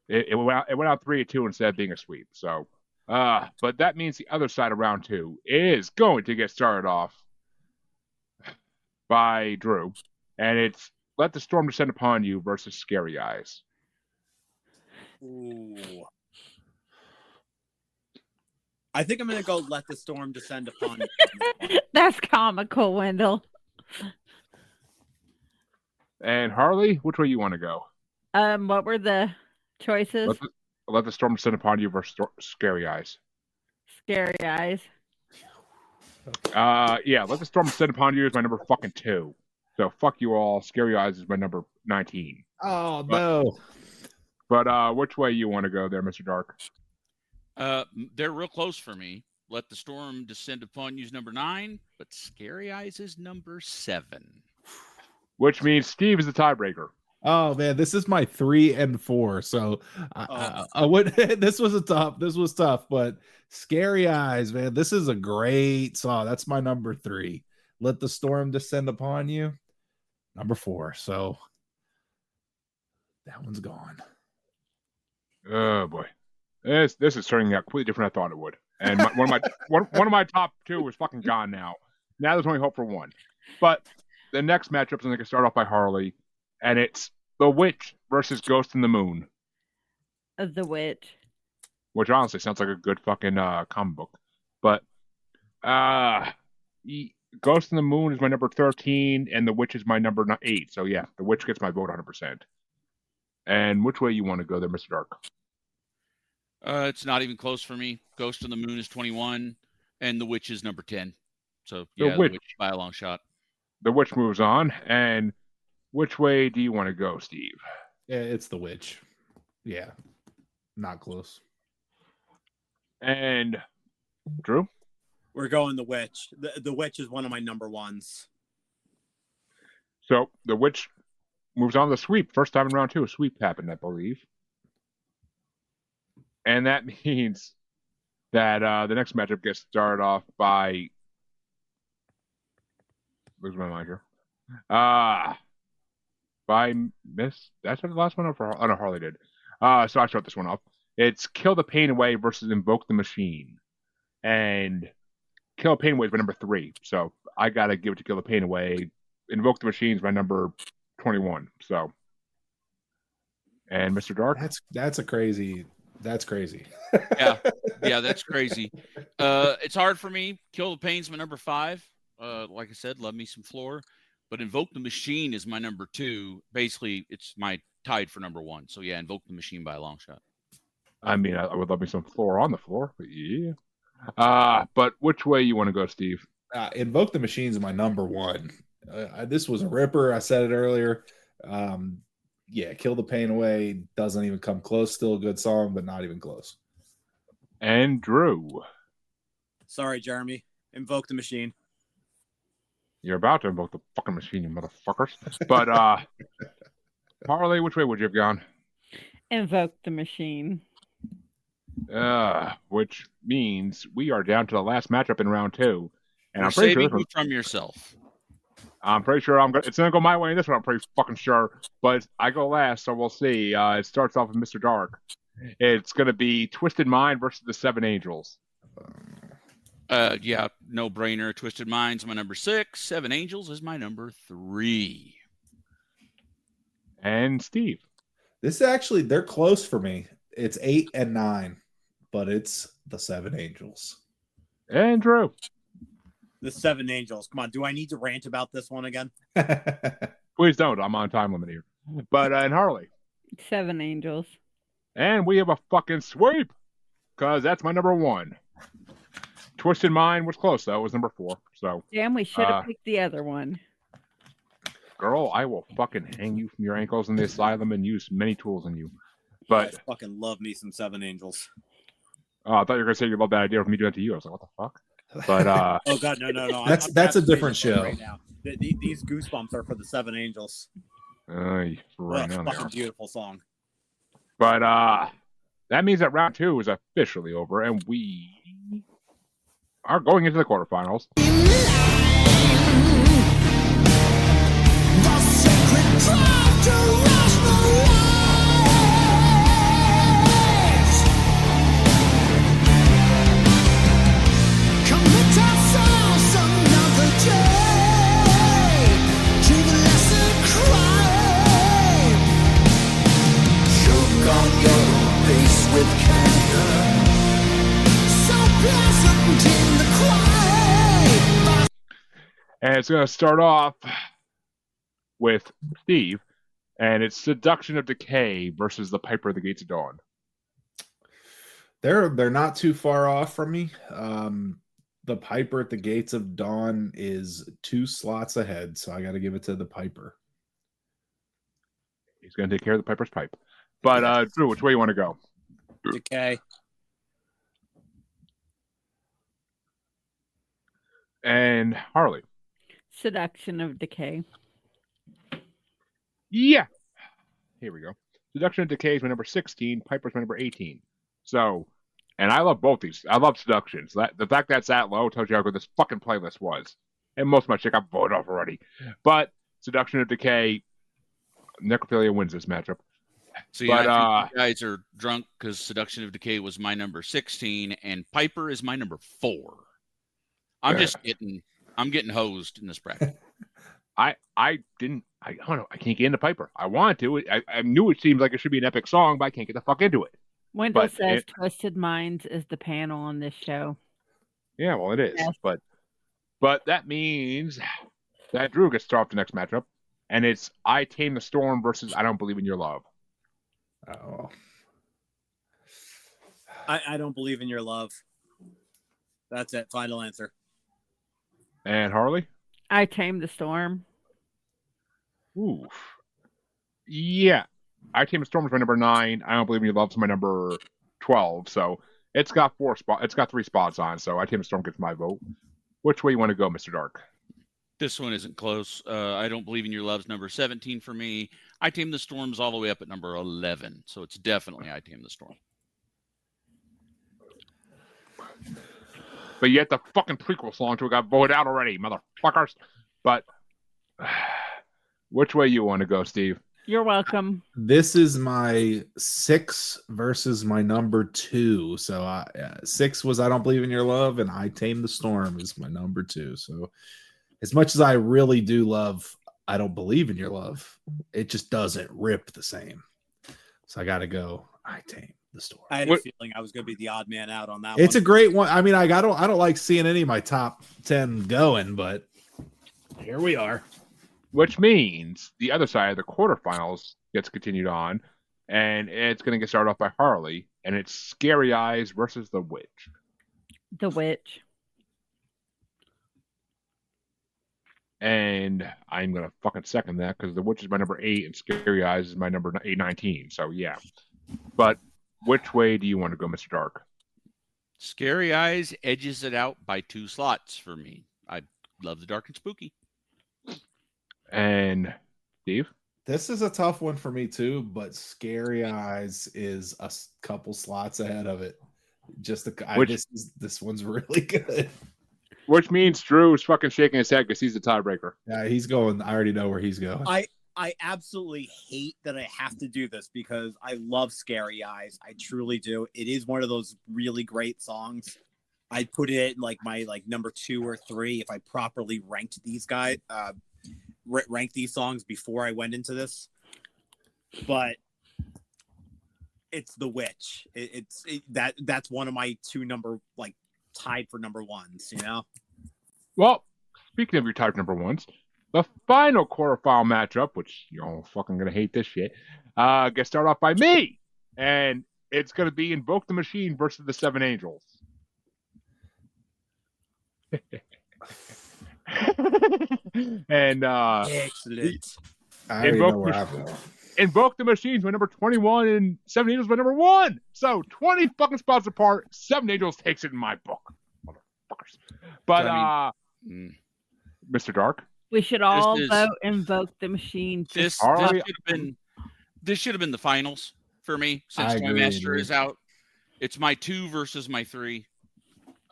it went out 3-2 instead of being a sweep. So, but that means the other side of round 2 is going to get started off by Drew, and it's Let the Storm Descend Upon You versus Scary Eyes. Ooh. I think I'm going to go Let the Storm Descend Upon You. That's comical, Wendell. And Harley, which way you want to go? What were the choices? Let the Storm Descend Upon You versus Scary Eyes. Scary Eyes. Yeah, Let the Storm Descend Upon You is my number fucking 2. So fuck you all. Scary Eyes is my number 19. Oh, no. But which way you want to go there, Mr. Dark? They're real close for me. Let the Storm Descend Upon You is number 9, but Scary Eyes is number 7. Which means Steve is the tiebreaker. Oh man, this is my 3 and 4. So I would. This was tough. This was tough, but Scary Eyes, man. This is a great song. That's my number 3. Let the Storm Descend Upon You, number 4. So that one's gone. Oh boy, this is turning out completely different than I thought it would. And one of my top 2 was fucking gone now. Now there's only hope for one. But the next matchup is going to start off by Harley, and it's The Witch versus Ghost in the Moon. The Witch. Which honestly sounds like a good fucking comic book. But Ghost in the Moon is my number 13, and The Witch is my number 8. So yeah, The Witch gets my vote 100%. And which way you want to go there, Mr. Dark? It's not even close for me. Ghost in the Moon is 21, and The Witch is number 10. So yeah, The Witch by a long shot. The Witch moves on, and which way do you want to go, Steve? Yeah, it's The Witch. Yeah, not close. And Drew? We're going The Witch. The Witch is one of my number 1s. So The Witch moves on to the sweep. First time in round 2, a sweep happened, I believe. And that means that the next matchup gets started off by... Lose my mind here. By Miss... That's the last one? Oh, no, Harley did. So I start this one off. It's Kill the Pain Away versus Invoke the Machine. And Kill the Pain Away is my number 3. So I got to give it to Kill the Pain Away. Invoke the Machine is my number 21. So... And Mr. Dark? That's crazy. Yeah, that's crazy. It's hard for me. Kill the Pain's my number 5. Like I said, love me some Floor. But Invoke the Machine is my number 2. Basically, it's my tied for number 1. So yeah, Invoke the Machine by a long shot. I mean, I would love me some Floor on the floor, but yeah. But which way you want to go, Steve? Invoke the Machine is my number 1. This was a ripper. I said it earlier. Yeah, Kill the Pain Away doesn't even come close. Still a good song, but not even close. And Drew. Sorry, Jeremy. Invoke the Machine. You're about to invoke the fucking machine, you motherfuckers. But Harley, which way would you have gone? Invoke the Machine. Which means we are down to the last matchup in round 2. And I'm pretty sure from yourself. I'm pretty sure it's gonna go my way in this one. I'm pretty fucking sure, but I go last, so we'll see. It starts off with Mr. Dark. It's gonna be Twisted Mind versus the Seven Angels. Yeah, no brainer. Twisted Mind's my number 6. Seven Angels is my number 3. And Steve. This actually, they're close for me. It's 8 and 9, but it's the Seven Angels. And Drew. The Seven Angels. Come on, do I need to rant about this one again? Please don't. I'm on time limit here. But and Harley. Seven Angels. And we have a fucking sweep, because that's my number 1. Twisted Mind was close, though. It was number 4. So Damn, we should have picked the other one. Girl, I will fucking hang you from your ankles in the asylum and use many tools on you. But I fucking love me some Seven Angels. I thought you were going to say you love that idea of me doing that to you. I was like, what the fuck? But oh god, no. That's a different show. Right now. These goosebumps are for the Seven Angels. Right now, fucking beautiful song. But that means that round 2 is officially over, and we are going into the quarterfinals. And it's going to start off with Steve, and it's Seduction of Decay versus the Piper of the Gates of Dawn. They're not too far off from me. The Piper at the Gates of Dawn is 2 slots ahead, so I got to give it to the Piper. He's going to take care of the Piper's pipe. But Drew, which way you want to go? Decay. And Harley. Seduction of Decay. Yeah. Here we go. Seduction of Decay is my number 16. Piper's my number 18. So, and I love both these. I love Seduction. So the fact that's that low tells you how good this fucking playlist was. And most of my shit got voted off already. But Seduction of Decay, Necrophilia wins this matchup. See, I think you guys are drunk because Seduction of Decay was my number 16, and Piper is my number 4. I'm getting hosed in this bracket. I don't know. I can't get into Piper. I want to. I knew it seemed like it should be an epic song, but I can't get the fuck into it. Wendell says Twisted Minds is the panel on this show. Yeah, well, it is. Yes. But that means that Drew gets to start off the next matchup, and it's I Tame the Storm versus I Don't Believe in Your Love. Oh. I don't believe in your love. That's it. Final answer. And Harley? I Tame the Storm. Oof. Yeah. I Tame the Storm is my number 9. I Don't Believe in Your Love is my number 12. So it's got 3 spots on. So I Tame the Storm gets my vote. Which way you want to go, Mr. Dark? This one isn't close. I Don't Believe in Your Love's number 17 for me. I Tame the Storm's all the way up at number 11. So it's definitely I Tame the Storm. But yet the fucking prequel song to it got voted out already, motherfuckers. But which way you want to go, Steve? You're welcome. This is my 6 versus my number 2. So 6 was I Don't Believe in Your Love, and I Tame the Storm is my number 2. So as much as I really do love I Don't Believe in Your Love, it just doesn't rip the same. So I got to go I Tame the Storm. I had a feeling I was going to be the odd man out on that one. It's a great one. I mean, I don't like seeing any of my top 10 going, but here we are. Which means the other side of the quarterfinals gets continued on, and it's going to get started off by Harley, and it's Scary Eyes versus The Witch. The Witch. And I'm going to fucking second that because The Witch is my number 8 and Scary Eyes is my number 19. So, yeah. But which way do you want to go, Mr. Dark? Scary Eyes edges it out by 2 slots for me. I love the dark and spooky. And Steve? This is a tough one for me too, but Scary Eyes is a couple slots ahead of it. This one's really good. Which means Drew's fucking shaking his head because he's the tiebreaker. Yeah, he's going. I already know where he's going. I absolutely hate that I have to do this because I love Scary Eyes. I truly do. It is one of those really great songs. I'd put it in like my number 2 or 3 if I properly ranked these guys. Rank these songs before I went into this, but it's The Witch. That's one of my 2 tied for number 1s. You know. Well, speaking of your tied number 1s, the final quarterfinal matchup, which you're all fucking gonna hate this shit, gets started off by me, and it's gonna be Invoke the Machine versus the 7 Angels. And excellent. Invoke the Machine's my number 21 and 7 Angels my number 1. So 20 fucking spots apart. 7 Angels takes it in my book. Motherfuckers. But Mr. Dark? We should all vote Invoke the Machine. This should have been the finals for me since my master is out. It's my 2 versus my 3.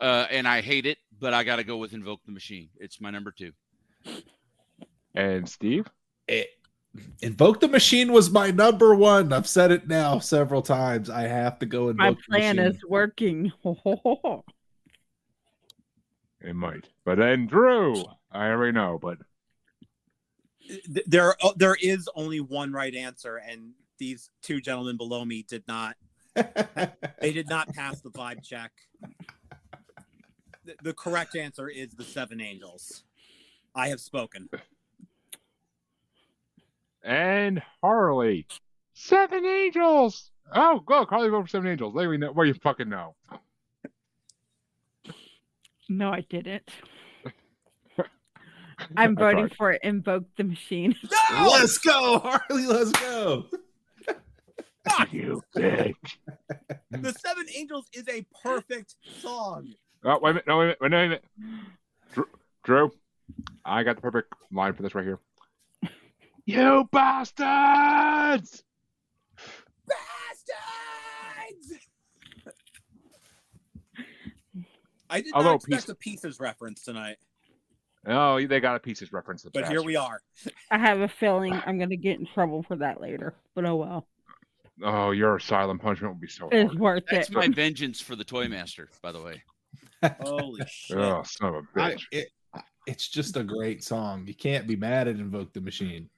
And I hate it, but I got to go with Invoke the Machine. It's my number 2. And Steve? Invoke the Machine was my number 1. I've said it now several times. I have to go Invoke the Machine. My plan is working. It might. But then Drew, I already know, but there is only one right answer, and these 2 gentlemen below me did not. They did not pass the vibe check. The correct answer is the 7 Angels. I have spoken. And Harley, 7 Angels. Oh, go, Harley, vote for 7 Angels. Let me know where you fucking know. No, I didn't. I'm voting for Invoke the Machine. No! Let's go, Harley. Let's go. Fuck you, bitch. The 7 Angels is a perfect song. Oh, wait a minute. Drew, I got the perfect line for this right here. You bastards! Philistines! I did Although not expect a Pieces reference tonight, Oh, they got a Pieces reference. The but here we bastards. are. I have a feeling I'm gonna get in trouble for that later, but oh well. Oh, your Asylum punishment will be so It's hard. worth That's it. my vengeance for the Toy Master, by the way. Holy shit. Oh, son of a bitch. It's just a great song. You can't be mad at Invoke the Machine.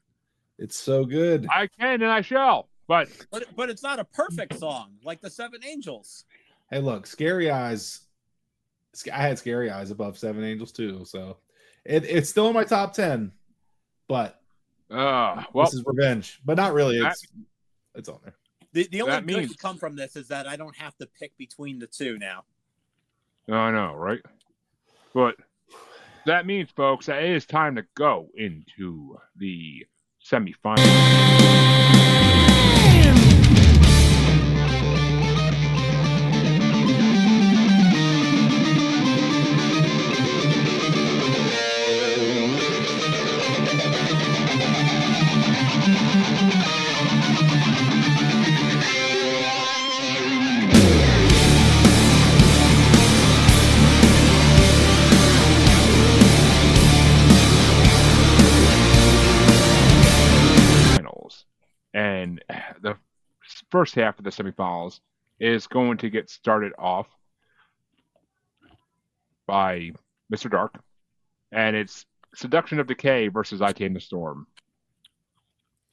It's so good. I can and I shall, but But it's not a perfect song like the Seven Angels. Hey, look, Scary Eyes. I had Scary Eyes above Seven Angels too, so it's still in my top 10. But well, this is revenge, but not really. It's on there. The only That good means- to come from this is that I don't have to pick between the two now. I know, right? But that means, folks, that it is time to go into the semifinals. And the first half of the semifinals is going to get started off by Mr. Dark, and it's Seduction of Decay versus I Tame the Storm.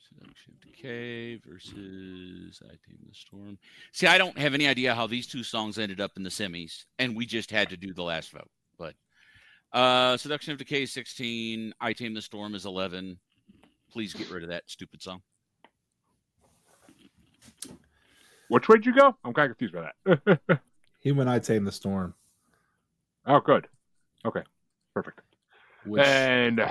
Seduction of Decay versus I Tame the Storm. See, I don't have any idea how these two songs ended up in the semis, and we just had to do the last vote. But Seduction of Decay is 16, I Tame the Storm is 11. Please get rid of that stupid song. Which way did you go? I'm kind of confused by that. Human I Tame the Storm. Oh, good. Okay, perfect. And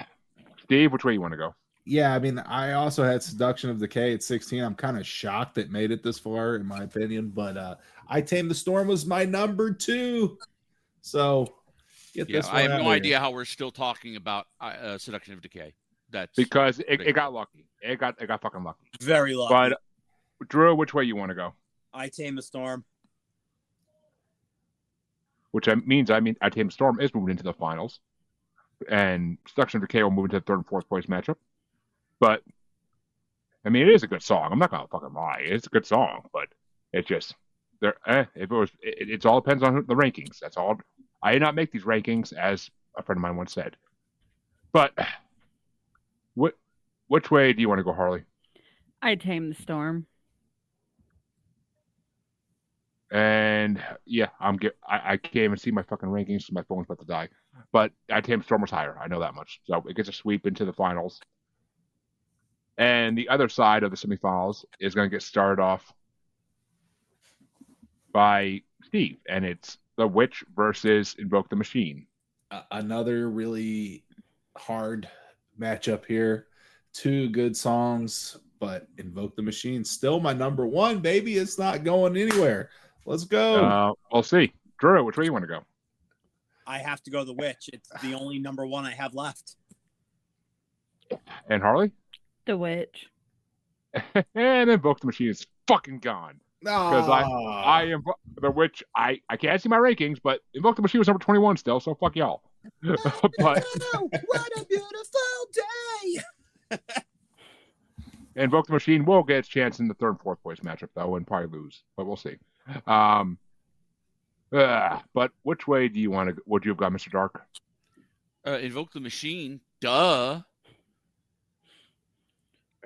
Steve, which way you want to go? Yeah, I mean, I also had Seduction of Decay at 16. I'm kind of shocked it made it this far, in my opinion. But I Tame the Storm was my number 2. So get this one I have out no here. idea how we're still talking about Seduction of Decay. That's Because it got lucky. It got fucking lucky. Very lucky. But Drew, which way you want to go? I Tame the Storm. Which means I Tame the Storm is moving into the finals, and Seduction of Decay will move into the third and fourth place matchup. But I mean, it is a good song. I'm not gonna fucking lie. It's a good song, but it just it all depends on the rankings. That's all. I did not make these rankings, as a friend of mine once said. But which way do you want to go, Harley? I Tame the Storm. And yeah, I can't even see my fucking rankings, so my phone's about to die. But I Tame the Storm was higher. I know that much. So it gets a sweep into the finals. And the other side of the semifinals is going to get started off by Steve, and it's The Witch versus Invoke the Machine. Another really hard matchup here. 2 good songs, but Invoke the Machine still my number 1, baby. It's not going anywhere. Let's go. We'll see. Drew, which way you want to go? I have to go The Witch. It's the only number 1 I have left. And Harley? The Witch. And Invoke the Machine is fucking gone. Because I am The Witch. I can't see my rankings, but Invoke the Machine was number 21 still, so fuck y'all. But Oh, what a beautiful day! Invoke the Machine will get its chance in the third and fourth place matchup, though, and probably lose. But we'll see. But which way do you want to? Would you have got, Mr. Dark? Invoke the Machine. Duh.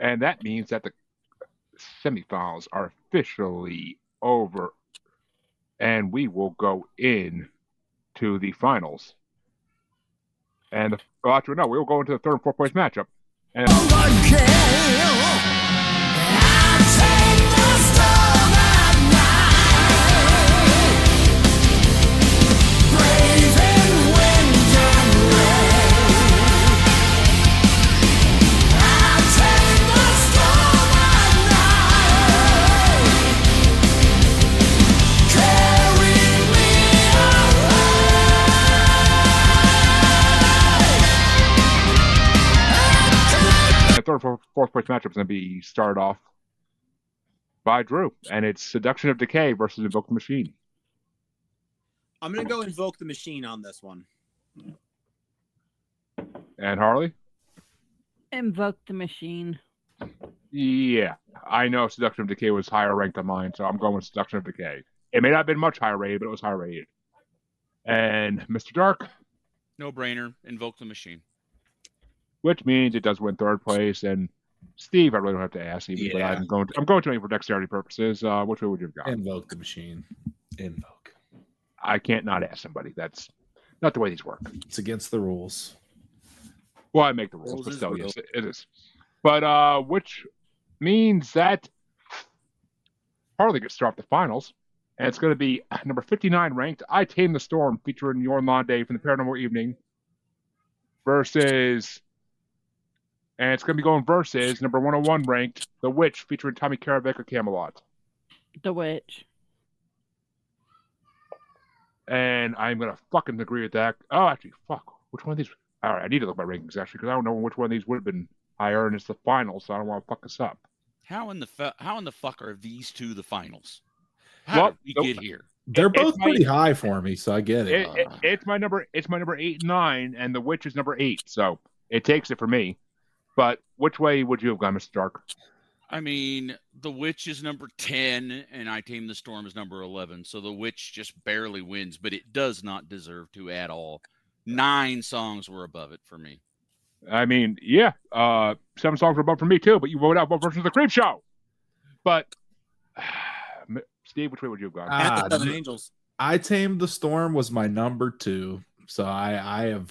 And that means that the semifinals are officially over, and we will go in to the finals. And we will go into the third and fourth place matchup. And the third and fourth place matchup is going to be started off by Drew, and it's Seduction of Decay versus Invoke the Machine. I'm gonna go Invoke the Machine on this one. And Harley? Invoke the Machine. Yeah, I know Seduction of Decay was higher ranked on mine, so I'm going with Seduction of Decay. It may not have been much higher rated, but it was higher rated. And Mr. Dark? No brainer. Invoke the Machine. Which means it does win third place. And Steve, I really don't have to ask you, but I'm going to make for dexterity purposes. Which way would you have gone? Invoke the Machine. Invoke. I can't not ask somebody. That's not the way these work. It's against the rules. Well, I make the rules, but still, yes, it is. But which means that Harley gets to start the finals, and it's going to be number 59 ranked I Tame the Storm featuring Jorn Londe from the Paranormal Evening versus, and it's going to be going versus number 101 ranked The Witch featuring Tommy Karavik of Camelot. The Witch. And I'm going to fucking agree with that. Oh, actually, fuck. Which one of these? All right, I need to look at my rankings, actually, because I don't know which one of these would have been higher, and it's the finals, so I don't want to fuck us up. How in the fuck are these two the finals? How did we get here? They're both pretty high for me, so I get it. It's my number 8 and 9, and The Witch is number 8, so it takes it for me. But which way would you have gone, Mr. Dark? I mean, The Witch is number 10, and I Tame the Storm is number 11. So The Witch just barely wins, but it does not deserve to at all. 9 songs were above it for me. I mean, yeah, 7 songs were above for me too, but you voted out both versions of the Creep Show. But Steve, which way would you have gone? At the Seven Angels. I Tamed the Storm was my number 2, so I'm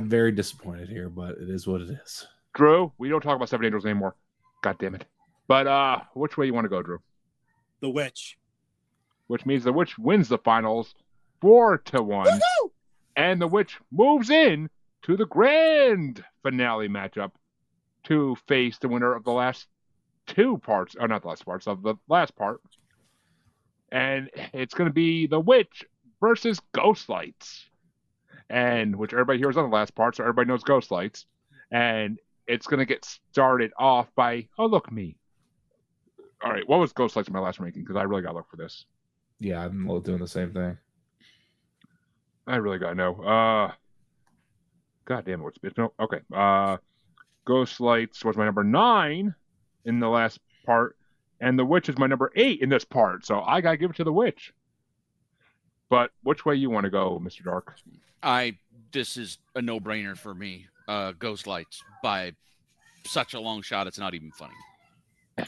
very disappointed here, but it is what it is. Drew, we don't talk about Seven Angels anymore. God damn it. But which way you want to go, Drew? The Witch. Which means The Witch wins the finals 4-1. Woo-hoo! And The Witch moves in to the grand finale matchup to face the winner of the last 2 parts, or not the last parts, of the last part. And it's going to be The Witch versus Ghostlights. And which everybody here is on the last part, so everybody knows Ghostlights. And it's going to get started off by, oh, look, me. All right, what was Ghostlights in my last ranking? Because I really got to look for this. Yeah, I'm doing the same thing. I really got to know. God damn it, what's no? Okay. Ghostlights was my number 9 in the last part, and The Witch is my number 8 in this part. So I got to give it to The Witch. But which way you want to go, Mr. Dark? This is a no-brainer for me. Ghostlights by such a long shot, it's not even funny.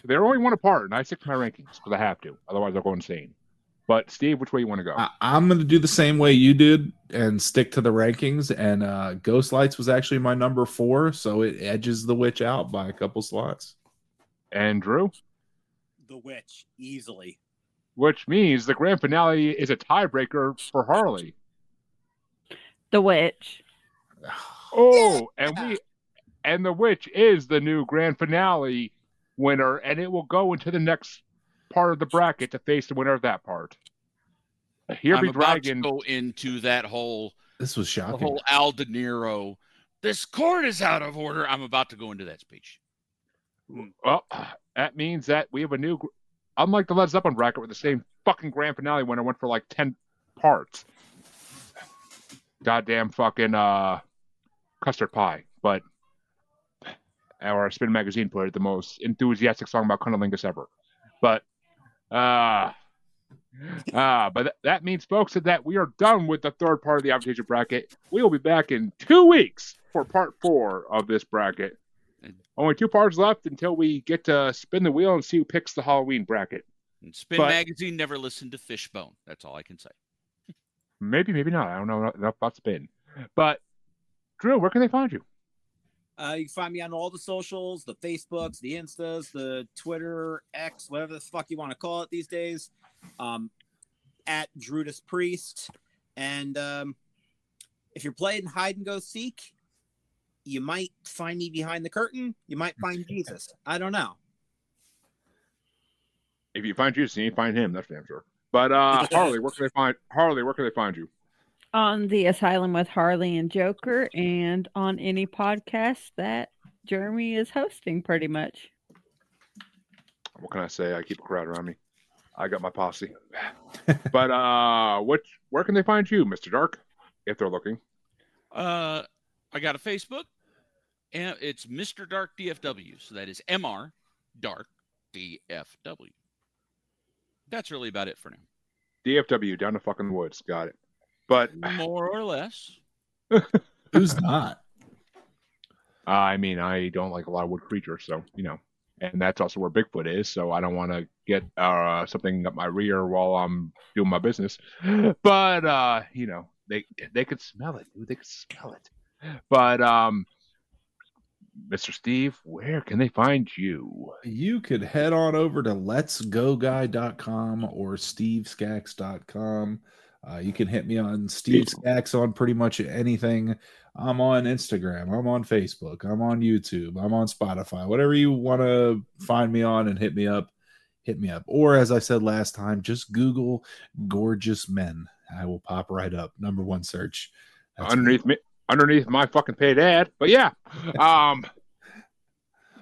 They're only 1 apart, and I stick to my rankings because I have to. Otherwise, I'll go insane. But Steve, which way you want to go? I'm going to do the same way you did and stick to the rankings. And Ghostlights was actually my number 4, so it edges The Witch out by a couple slots. And Drew? The Witch, easily. Which means the grand finale is a tiebreaker for Harley. The Witch. Oh, and The Witch is the new grand finale winner, and it will go into the next part of the bracket to face the winner of that part. Here I'm be about Dragon. to go into that whole. This was shocking. The whole Al De Niro. This court is out of order. I'm about to go into that speech. Well, that means that we have a new. Unlike the Led Zeppelin bracket, where the same fucking grand finale winner went for like 10 parts. Goddamn fucking custard pie, but our Spin magazine put it the most enthusiastic song about cunnilingus ever. But that means, folks, that we are done with the third part of the Avantasia bracket. We will be back in 2 weeks for part 4 of this bracket. Only 2 parts left until we get to spin the wheel and see who picks the Halloween bracket. And Spin magazine never listened to Fishbone. That's all I can say. Maybe not. I don't know enough about Spin. But Drew, where can they find you? You can find me on all the socials, the Facebooks, the Instas, the Twitter, X, whatever the fuck you want to call it these days. At Drewdaspriest. And if you're playing hide and go seek, you might find me behind the curtain. You might find Jesus. I don't know. If you find Jesus, you find him. That's damn sure. But Harley, where can they find you? On the Asylum with Harley and Joker, and on any podcast that Jeremy is hosting, pretty much. What can I say? I keep a crowd around me. I got my posse. But where can they find you, Mr. Dark, if they're looking? I got a Facebook, and it's Mr. Dark DFW. So that is MR Dark DFW. That's really about it for now. DFW, down the fucking woods. Got it. But more or less. Who's not? I mean, I don't like a lot of wood creatures, so, you know. And that's also where Bigfoot is, so I don't want to get something up my rear while I'm doing my business. But, you know, they could smell it, dude. They could smell it. But, Mr. Steve, where can they find you? You could head on over to letsgoguy.com or stevescaks.com. You can hit me on Steve Sxaks on pretty much anything. I'm on Instagram. I'm on Facebook. I'm on YouTube. I'm on Spotify. Whatever you want to find me on and hit me up, hit me up. Or as I said last time, just Google gorgeous men. I will pop right up. Number one search. That's underneath my fucking paid ad. But yeah.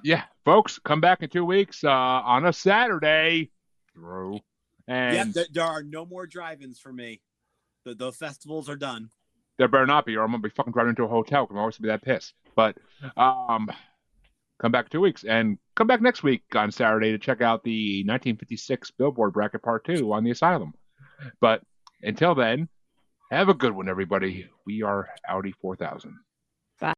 Yeah, folks, come back in 2 weeks on a Saturday. Drew. And there are no more drive-ins for me. The festivals are done. There better not be, or I'm gonna be fucking driving into a hotel because I'm always gonna be that pissed. But come back in 2 weeks and come back next week on Saturday to check out the 1956 Billboard Bracket Part 2 on the Asylum. But until then, have a good one, everybody. We are Audi 4000. Bye.